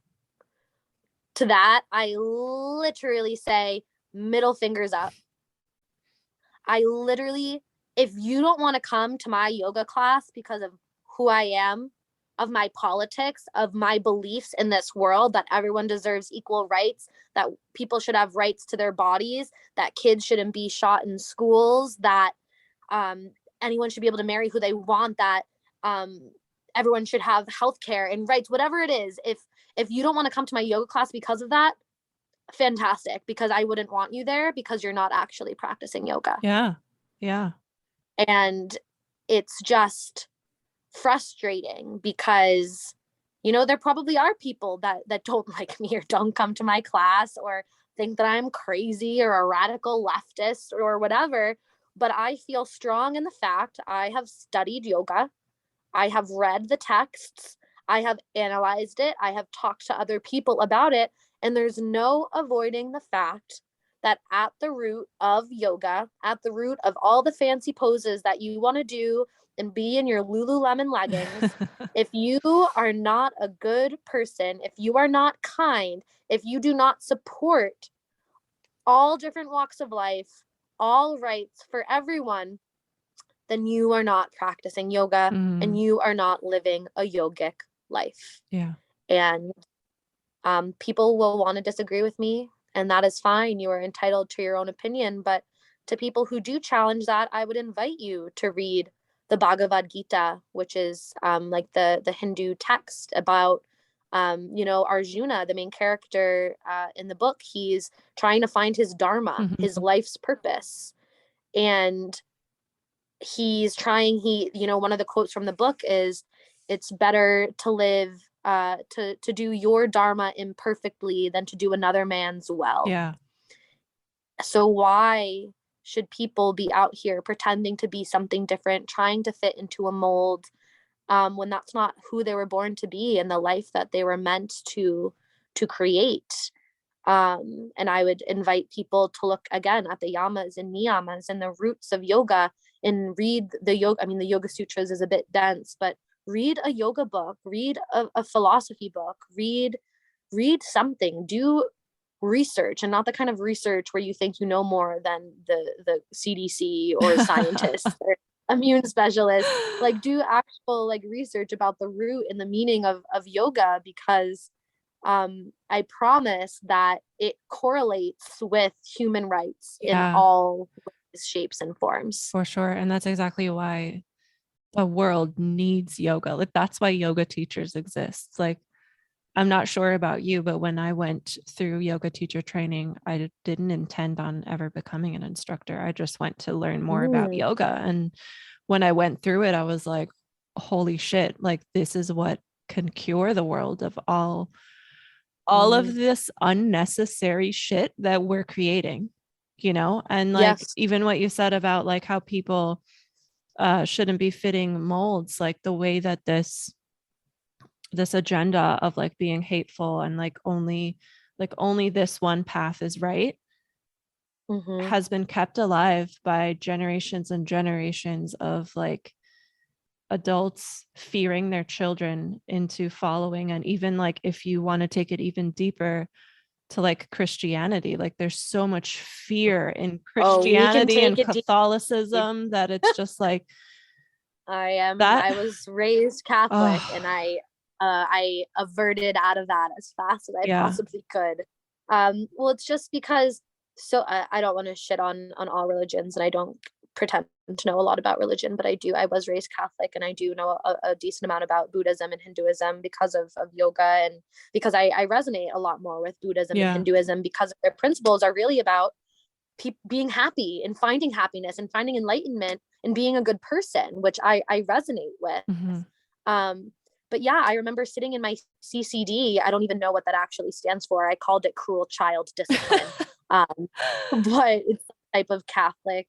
To that, I literally say, middle fingers up. I literally, if you don't want to come to my yoga class because of who I am, of my politics, of my beliefs in this world, that everyone deserves equal rights, that people should have rights to their bodies, that kids shouldn't be shot in schools, that anyone should be able to marry who they want, that everyone should have healthcare and rights, whatever it is. If you don't want to come to my yoga class because of that, fantastic, because I wouldn't want you there, because you're not actually practicing yoga. Yeah. And it's just frustrating because there probably are people that don't like me or don't come to my class or think that I'm crazy or a radical leftist or whatever, but I feel strong in the fact I have studied yoga, I have read the texts, I have analyzed it, I have talked to other people about it, and there's no avoiding the fact that at the root of yoga, at the root of all the fancy poses that you want to do and be in your Lululemon leggings, if you are not a good person, if you are not kind, if you do not support all different walks of life, all rights for everyone, then you are not practicing yoga and you are not living a yogic life. Yeah. And people will want to disagree with me, and that is fine. You are entitled to your own opinion. But to people who do challenge that, I would invite you to read the Bhagavad Gita, which is like the Hindu text about Arjuna, the main character in the book. He's trying to find his dharma, his life's purpose, and he's trying. One of the quotes from the book is, "It's better to live to do your dharma imperfectly than to do another man's well." Yeah. So why should people be out here pretending to be something different, trying to fit into a mold, when that's not who they were born to be and the life that they were meant to create? And I would invite people to look again at the yamas and niyamas and the roots of yoga and read the yoga. I mean, the Yoga Sutras is a bit dense, but read a yoga book, read a philosophy book, read something, do research, and not the kind of research where you think you know more than the CDC or scientists or immune specialists. Like, do actual research about the root and the meaning of yoga, because I promise that it correlates with human rights in all ways. shapes and forms. For sure. And that's exactly why the world needs yoga. Like that's why yoga teachers exist. Like I'm not sure about you, but when I went through yoga teacher training, I didn't intend on ever becoming an instructor. I just went to learn more about yoga. And when I went through it, I was like, holy shit, like this is what can cure the world of all of this unnecessary shit that we're creating, you know? And like Yes. even what you said about like how people shouldn't be fitting molds, like the way that this agenda of like being hateful and like only this one path is right has been kept alive by generations and generations of like adults fearing their children into following. And even like if you want to take it even deeper to like Christianity, like there's so much fear in Christianity and Catholicism that it's just like I was raised Catholic and I averted out of that as fast as I possibly could. Well, it's just because I don't want to shit on all religions, and I don't pretend to know a lot about religion, but I was raised Catholic, and I do know a decent amount about Buddhism and Hinduism because of yoga, and because I resonate a lot more with Buddhism and Hinduism because their principles are really about being happy and finding happiness and finding enlightenment and being a good person, which I resonate with. But yeah, I remember sitting in my CCD. I don't even know what that actually stands for. I called it cruel child discipline. But it's a type of Catholic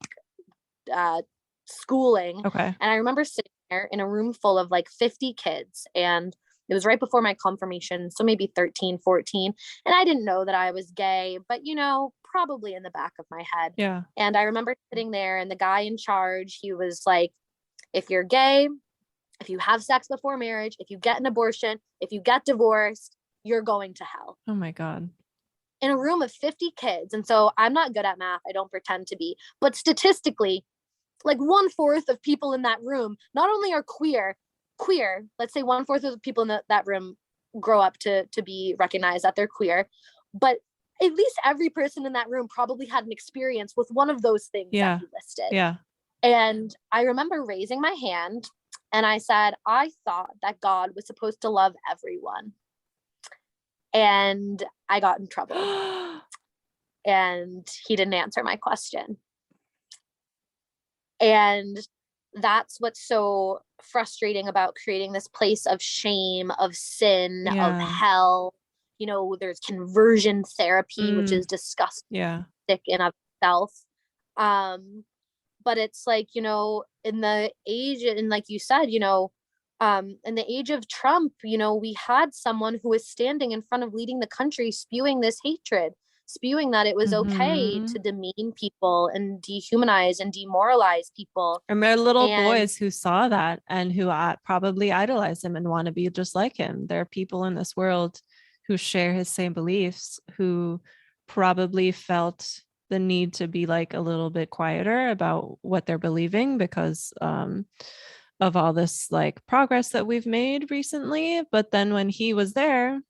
schooling. Okay. And I remember sitting there in a room full of like 50 kids, and it was right before my confirmation, so maybe 13, 14. And I didn't know that I was gay, but you know, probably in the back of my head. Yeah. And I remember sitting there, and the guy in charge, he was like, if you're gay, if you have sex before marriage, if you get an abortion, if you get divorced, you're going to hell. Oh my God. In a room of 50 kids. And so I'm not good at math. I don't pretend to be. But statistically, like 1/4 of people in that room not only are queer, let's say 1/4 of the people in that room grow up to be recognized that they're queer, but at least every person in that room probably had an experience with one of those things that you listed. Yeah. And I remember raising my hand, and I said, I thought that God was supposed to love everyone. And I got in trouble. And he didn't answer my question. And that's what's so frustrating about creating this place of shame, of sin, of hell. You know, there's conversion therapy, which is disgusting in of itself. But it's like, you know, in the age, and like you said, you know, in the age of Trump, you know, we had someone who was standing in front of leading the country spewing this hatred, spewing that it was okay to demean people and dehumanize and demoralize people. And there are little boys who saw that and who probably idolize him and want to be just like him. There are people in this world who share his same beliefs, who probably felt the need to be like a little bit quieter about what they're believing because of all this like progress that we've made recently. But then when he was there,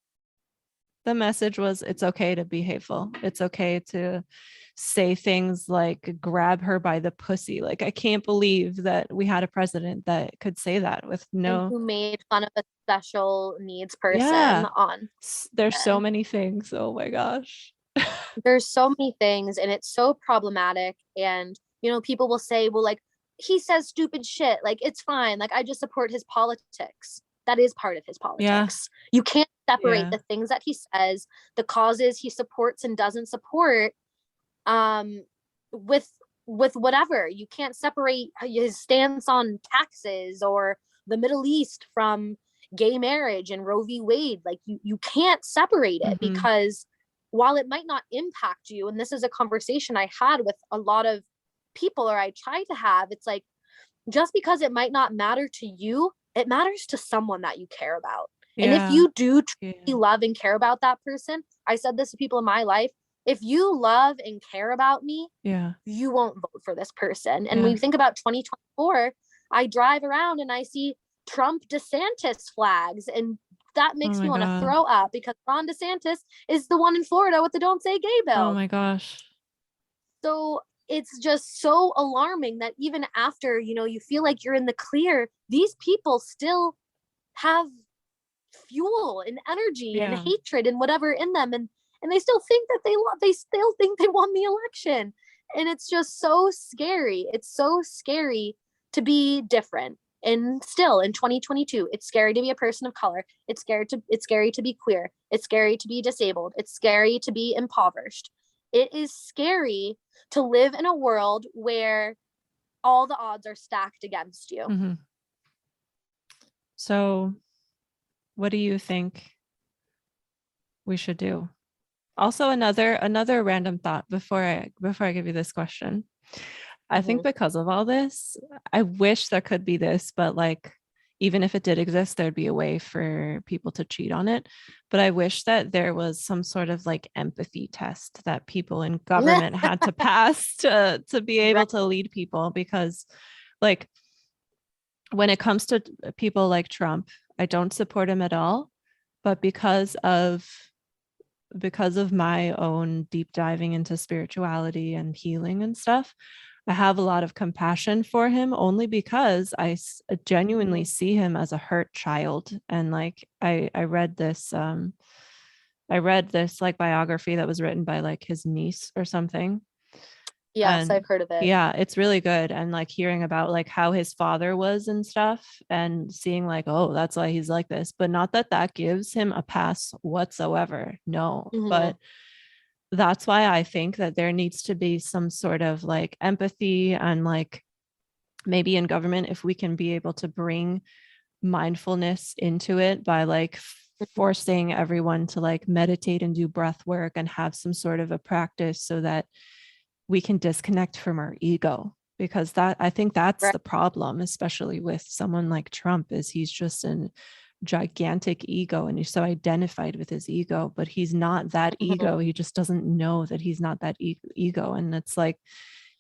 the message was, it's okay to be hateful. It's okay to say things like grab her by the pussy. Like, I can't believe that we had a president that could say that with no. And who made fun of a special needs person on. There's so many things. Oh my gosh. There's so many things, and it's so problematic. And, you know, people will say, well, like, he says stupid shit. Like, it's fine. Like, I just support his politics. That is part of his politics. You can't separate the things that he says, the causes he supports and doesn't support, with whatever. You can't separate his stance on taxes or the Middle East from gay marriage and Roe v. Wade. Like, you can't separate it because while it might not impact you, and this is a conversation I had with a lot of people, or I try to have, it's like, just because it might not matter to you, it matters to someone that you care about. And if you do truly love and care about that person, I said this to people in my life, if you love and care about me, you won't vote for this person. And when you think about 2024, I drive around and I see Trump DeSantis flags, and that makes me want to throw up because Ron DeSantis is the one in Florida with the Don't Say Gay bill. Oh my gosh. So it's just so alarming that even after, you feel like you're in the clear, these people still have fuel and energy and hatred and whatever in them, and they still think that they still think they won the election. And it's just so scary. It's so scary to be different. And still in 2022, it's scary to be a person of color. It's scary to be queer. It's scary to be disabled. It's scary to be impoverished. It is scary to live in a world where all the odds are stacked against you. Mm-hmm. So what do you think we should do? Also, another random thought before I give you this question. I think because of all this, I wish there could be this, but like, even if it did exist, there'd be a way for people to cheat on it. But I wish that there was some sort of like empathy test that people in government had to pass to be able to lead people. Because like, when it comes to people like Trump, I don't support him at all. But because of my own deep diving into spirituality and healing and stuff, I have a lot of compassion for him, only because I genuinely see him as a hurt child. And like, I read this like biography that was written by like his niece or something. Yes, I've heard of it. Yeah, it's really good. And like hearing about like how his father was and stuff, and seeing like, oh, that's why he's like this, but not that gives him a pass whatsoever. No, but that's why I think that there needs to be some sort of like empathy, and like maybe in government, if we can be able to bring mindfulness into it by like forcing everyone to like meditate and do breath work and have some sort of a practice so that we can disconnect from our ego. Because I think that's the problem, especially with someone like Trump, is he's just an gigantic ego, and he's so identified with his ego, but he's not that ego. He just doesn't know that he's not that ego. And it's like,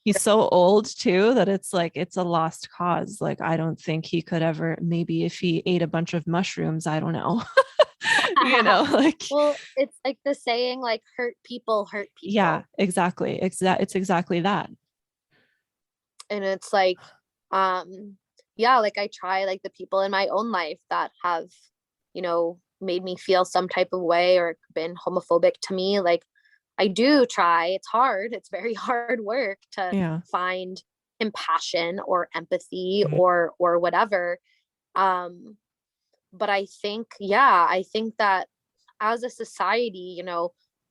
he's so old too, that it's like, it's a lost cause. Like, I don't think he could ever, maybe if he ate a bunch of mushrooms, I don't know. Like, well, it's like the saying, like, hurt people. Yeah, exactly. It's exactly that. And it's like, yeah, like I try, like the people in my own life that have, made me feel some type of way or been homophobic to me, like I do try. It's hard. It's very hard work to find compassion or empathy or whatever. But I think that as a society,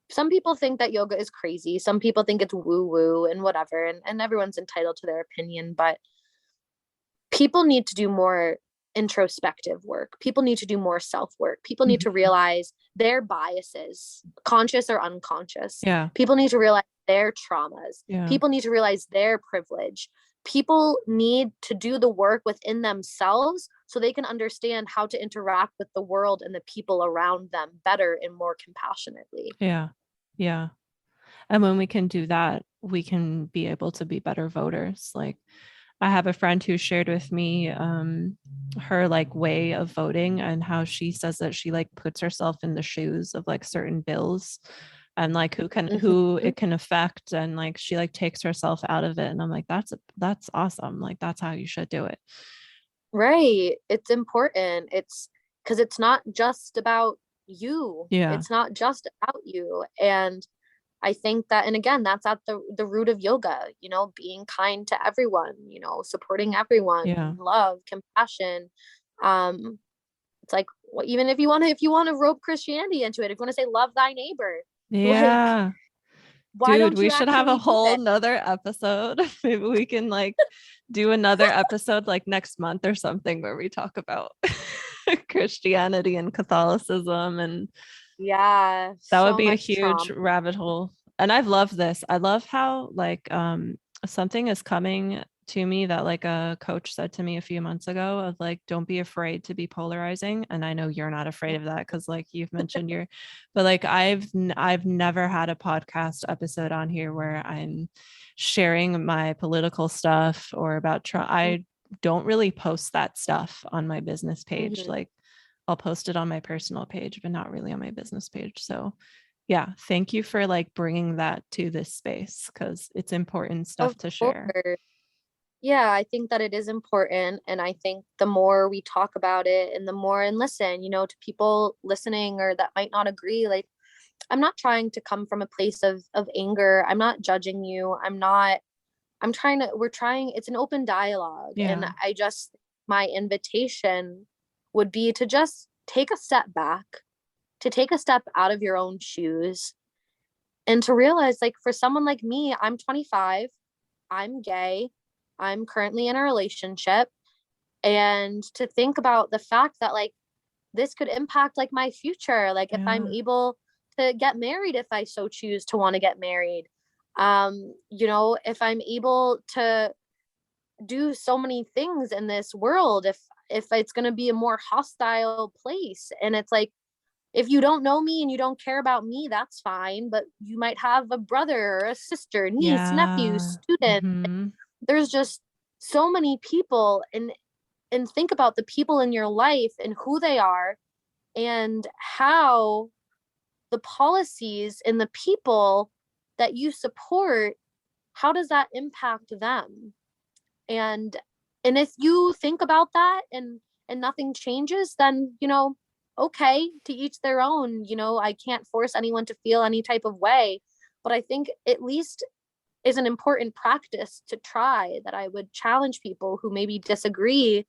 some people think that yoga is crazy. Some people think it's woo woo and whatever, and everyone's entitled to their opinion, but people need to do more introspective work. People need to do more self-work. People need to realize their biases, conscious or unconscious. Yeah. People need to realize their traumas. Yeah. People need to realize their privilege. People need to do the work within themselves so they can understand how to interact with the world and the people around them better and more compassionately. Yeah. Yeah. And when we can do that, we can be able to be better voters. Like, I have a friend who shared with me her like way of voting, and how she says that she like puts herself in the shoes of like certain bills and like who it can affect, and like she like takes herself out of it. And I'm like, that's awesome. Like, that's how you should do it. Right. It's important. It's because it's not just about you. Yeah. It's not just about you. And I think that, and again, that's at the root of yoga, being kind to everyone, supporting everyone, love, compassion. It's like, even if you want to rope Christianity into it, if you want to say, love thy neighbor. Yeah. Like, why Dude, we should have a whole nother nother episode. Maybe we can like do another episode like next month or something, where we talk about Christianity and Catholicism, and that would be a huge rabbit hole. And I've loved this. I love how like something is coming to me that like a coach said to me a few months ago, of like, don't be afraid to be polarizing. And I know you're not afraid of that, because like you've mentioned but like I've never had a podcast episode on here where I'm sharing my political stuff or about Trump. I don't really post that stuff on my business page. Like, I'll post it on my personal page, but not really on my business page. So Yeah. Thank you for like bringing that to this space, because it's important stuff Of to share. course. Yeah, I think that it is important. And I think the more we talk about it and the more and listen, to people listening or that might not agree, like I'm not trying to come from a place of anger. I'm not judging you. We're trying, it's an open dialogue. And Yeah. my invitation would be to just take a step back, to take a step out of your own shoes and to realize, like, for someone like me, I'm 25, I'm gay, I'm currently in a relationship, and to think about the fact that, like, this could impact, like, my future, like, if I'm Yeah. able to get married, if I so choose to want to get married, if I'm able to do so many things in this world, if it's going to be a more hostile place. And it's like, if you don't know me and you don't care about me, that's fine, but you might have a brother or a sister, niece, nephew, Yeah. student. Mm-hmm. There's just so many people, and think about the people in your life and who they are and how the policies and the people that you support, how does that impact them? and and if you think about that and nothing changes, then okay, to each their own. I can't force anyone to feel any type of way, but I think at least is an important practice to try, that I would challenge people who maybe disagree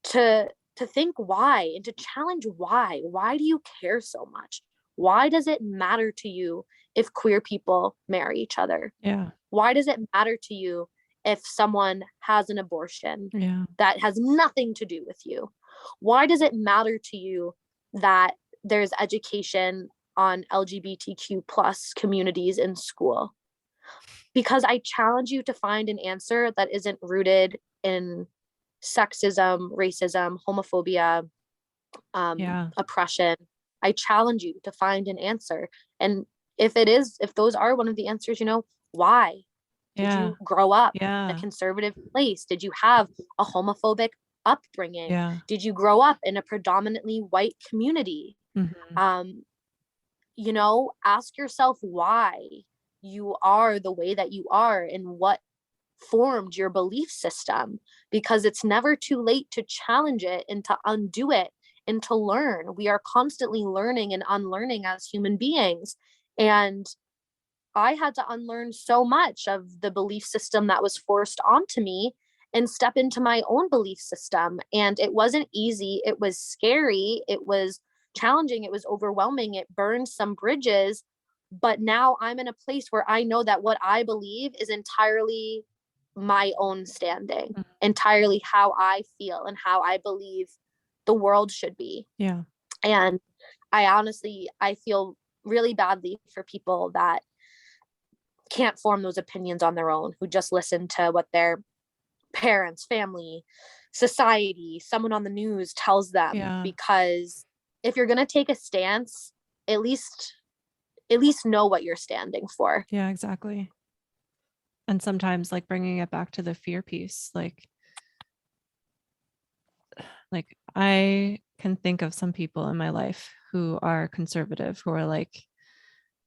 to think why, and to challenge why do you care so much? Why does it matter to you if queer people marry each other? Yeah. Why does it matter to you if someone has an abortion Yeah. that has nothing to do with you? Why does it matter to you that there's education on LGBTQ plus communities in school? Because I challenge you to find an answer that isn't rooted in sexism, racism, homophobia, Yeah. oppression. I challenge you to find an answer. And if those are one of the answers, why? Did Yeah. you grow up in a Yeah. conservative place? Did you have a homophobic upbringing? Yeah. Did you grow up in a predominantly white community? Mm-hmm. Um, ask yourself why you are the way that you are and what formed your belief system, because it's never too late to challenge it and to undo it and to learn. We are constantly learning and unlearning as human beings. And I had to unlearn so much of the belief system that was forced onto me and step into my own belief system. And it wasn't easy. It was scary. It was challenging. It was overwhelming. It burned some bridges. But now I'm in a place where I know that what I believe is entirely my own standing, Mm-hmm. entirely how I feel and how I believe the world should be. Yeah. And I feel really badly for people that can't form those opinions on their own, who just listen to what their parents, family, society, someone on the news tells them. Yeah. Because if you're going to take a stance, at least know what you're standing for. Yeah, exactly. And sometimes like bringing it back to the fear piece, like I can think of some people in my life who are conservative, who are like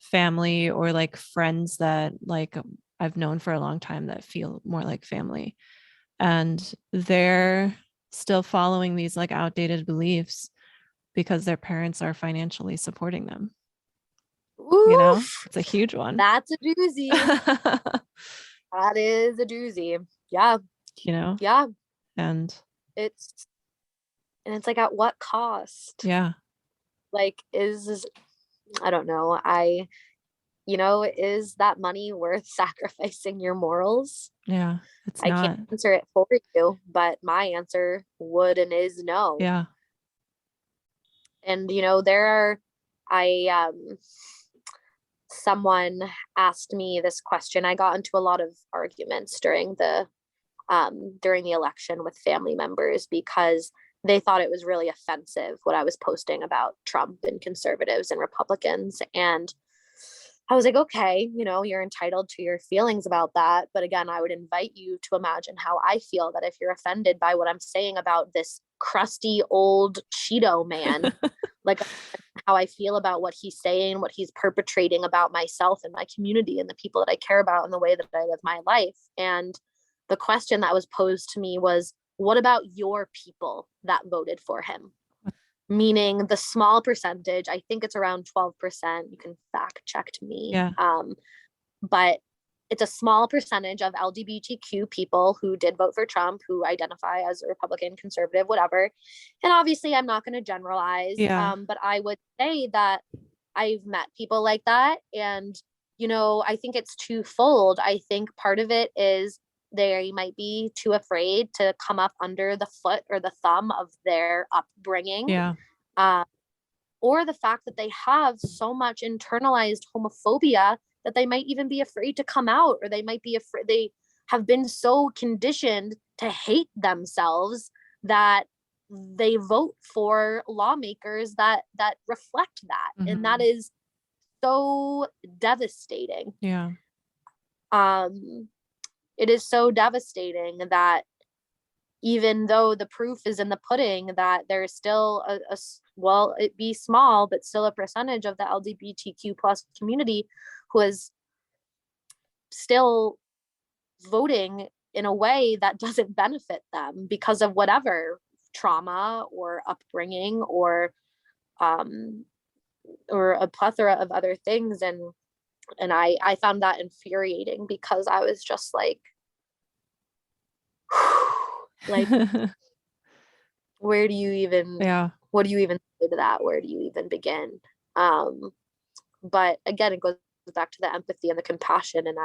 family or like friends that like I've known for a long time that feel more like family. And they're still following these like outdated beliefs because their parents are financially supporting them. Oof, It's a huge one. that's a doozy. That is a doozy. Yeah. Yeah. And it's like, at what cost? Yeah. Like, I don't know. Is that money worth sacrificing your morals? Yeah, it's I not. can't answer it for you, but my answer would and is no. Yeah. And someone asked me this question. I got into a lot of arguments during the election with family members because they thought it was really offensive what I was posting about Trump and conservatives and Republicans. And I was like, okay, you're entitled to your feelings about that. But again, I would invite you to imagine how I feel, that if you're offended by what I'm saying about this crusty old Cheeto man. Like how I feel about what he's saying, what he's perpetrating about myself and my community and the people that I care about and the way that I live my life. And the question that was posed to me was, what about your people that voted for him? Meaning the small percentage, I think it's around 12%. You can fact check me. Yeah. But it's a small percentage of LGBTQ people who did vote for Trump, who identify as a Republican, conservative, whatever. And obviously I'm not going to generalize, but I would say that I've met people like that. And, you know, I think it's twofold. I think part of it is they might be too afraid to come up under the foot or the thumb of their upbringing. Yeah. Or the fact that they have so much internalized homophobia that they might even be afraid to come out, or they might be afraid, they have been so conditioned to hate themselves that they vote for lawmakers that reflect that. Mm-hmm. And that is so devastating. Yeah. It is so devastating that even though the proof is in the pudding, that there's still well, it be small, but still a percentage of the LGBTQ plus community who is still voting in a way that doesn't benefit them because of whatever trauma or upbringing or a plethora of other things. And I found that infuriating, because I was just like where do you even, what do you even say to that? Where do you even begin? But again, it goes back to the empathy and the compassion. And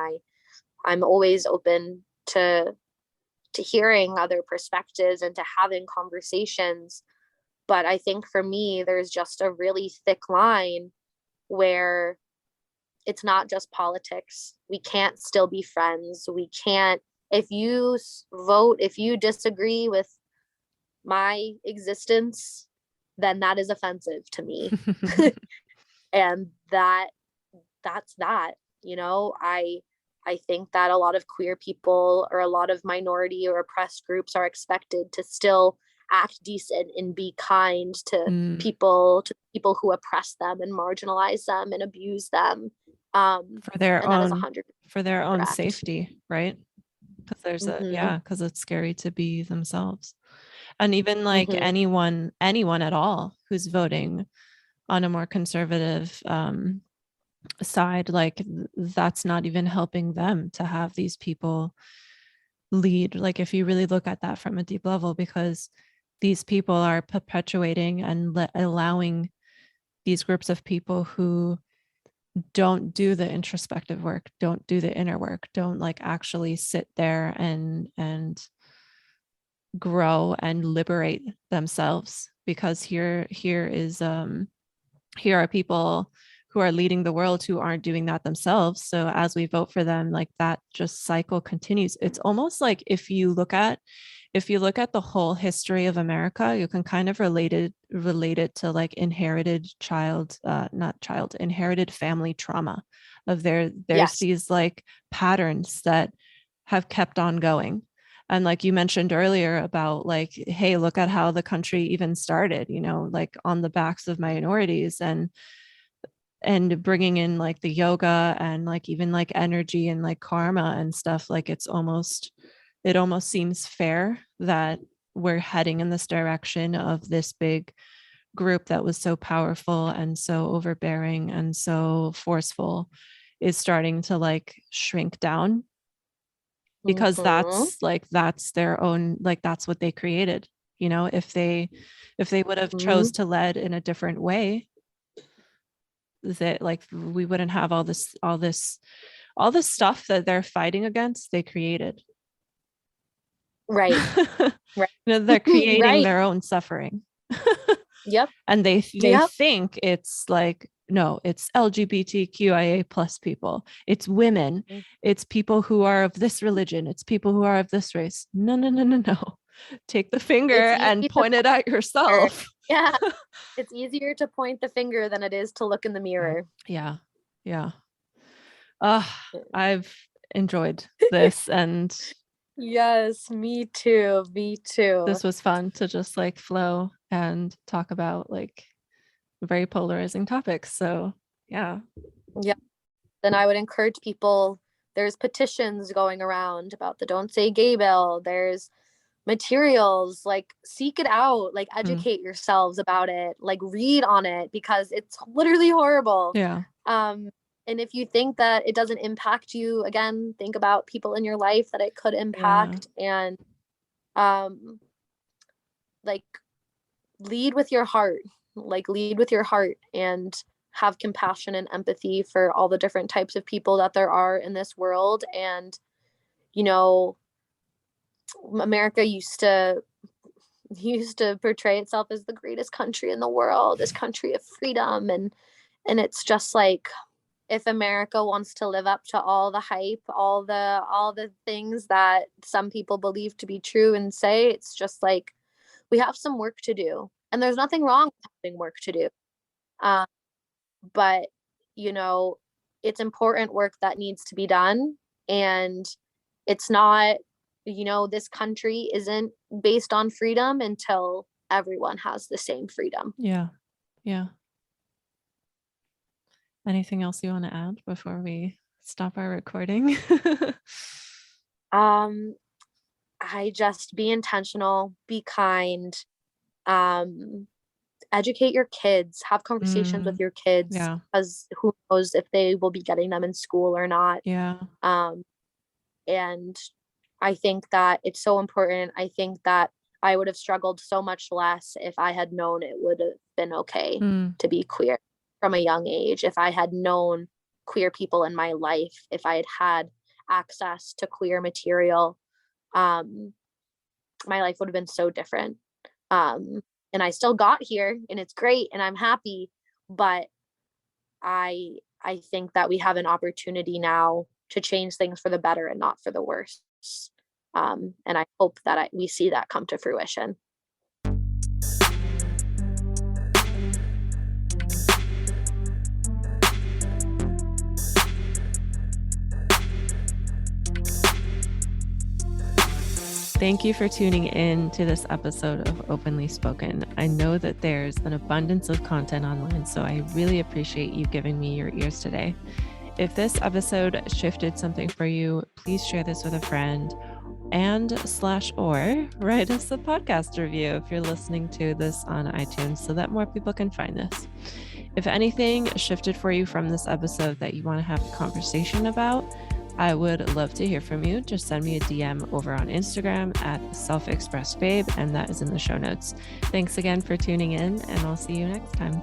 I'm always open to hearing other perspectives and to having conversations. But I think for me, there's just a really thick line where it's not just politics. We can't still be friends. We can't, if you vote, if you disagree with my existence, then that is offensive to me. And that's that, you know. I think that a lot of queer people or a lot of minority or oppressed groups are expected to still act decent and be kind to people who oppress them and marginalize them and abuse them, for their own correct. safety, right? Because there's because it's scary to be themselves. And even like anyone at all who's voting on a more conservative side, like that's not even helping them to have these people lead. Like if you really look at that from a deep level, because these people are perpetuating and allowing these groups of people who don't do the introspective work, don't do the inner work, don't like actually sit there and grow and liberate themselves. Because here are people who are leading the world who aren't doing that themselves. So as we vote for them, like that just cycle continues. It's almost like if you look at the whole history of America, you can kind of relate it to like inherited family trauma of there's these like patterns that have kept on going. And like you mentioned earlier about like, hey, look at how the country even started, you know, like on the backs of minorities, and bringing in like the yoga and like even like energy and like karma and stuff. Like it almost seems fair that we're heading in this direction of this big group that was so powerful and so overbearing and so forceful is starting to like shrink down, because that's their own, like that's what they created. You know, if they would have chose to lead in a different way, that like we wouldn't have all this stuff that they're fighting against. They created. Right. You know, they're creating their own suffering. Yep. And they think it's like, no, it's LGBTQIA plus people, it's women, it's people who are of this religion, it's people who are of this race. No. Take the finger and point it at yourself. Yeah. It's easier to point the finger than it is to look in the mirror. Yeah. I've enjoyed this, and Yes, me too. Me too. This was fun to just like flow and talk about like very polarizing topics. So yeah. Yeah. Then I would encourage people, there's petitions going around about the Don't Say Gay bill. There's materials, like seek it out, like educate yourselves about it, like read on it, because it's literally horrible. Yeah. And if you think that it doesn't impact you, again, think about people in your life that it could impact. And like lead with your heart, and have compassion and empathy for all the different types of people that there are in this world. And America used to portray itself as the greatest country in the world, this country of freedom, and it's just like, if America wants to live up to all the hype, all the things that some people believe to be true and say, it's just like, we have some work to do, and there's nothing wrong with having work to do. But it's important work that needs to be done, and it's not, this country isn't based on freedom until everyone has the same freedom. Yeah. Anything else you want to add before we stop our recording? I just be intentional, be kind, educate your kids, have conversations with your kids, because who knows if they will be getting them in school or not. And I think that it's so important. I think that I would have struggled so much less if I had known it would have been okay to be queer from a young age. If I had known queer people in my life, if I had had access to queer material, my life would have been so different. And I still got here, and it's great, and I'm happy, but I think that we have an opportunity now to change things for the better and not for the worse. And I hope that we see that come to fruition. Thank you for tuning in to this episode of Openly Spoken. I know that there's an abundance of content online, so I really appreciate you giving me your ears today. If this episode shifted something for you, please share this with a friend or write us a podcast review if you're listening to this on iTunes so that more people can find this. If anything shifted for you from this episode that you want to have a conversation about, I would love to hear from you. Just send me a DM over on Instagram at selfexpressbabe, and that is in the show notes. Thanks again for tuning in, and I'll see you next time.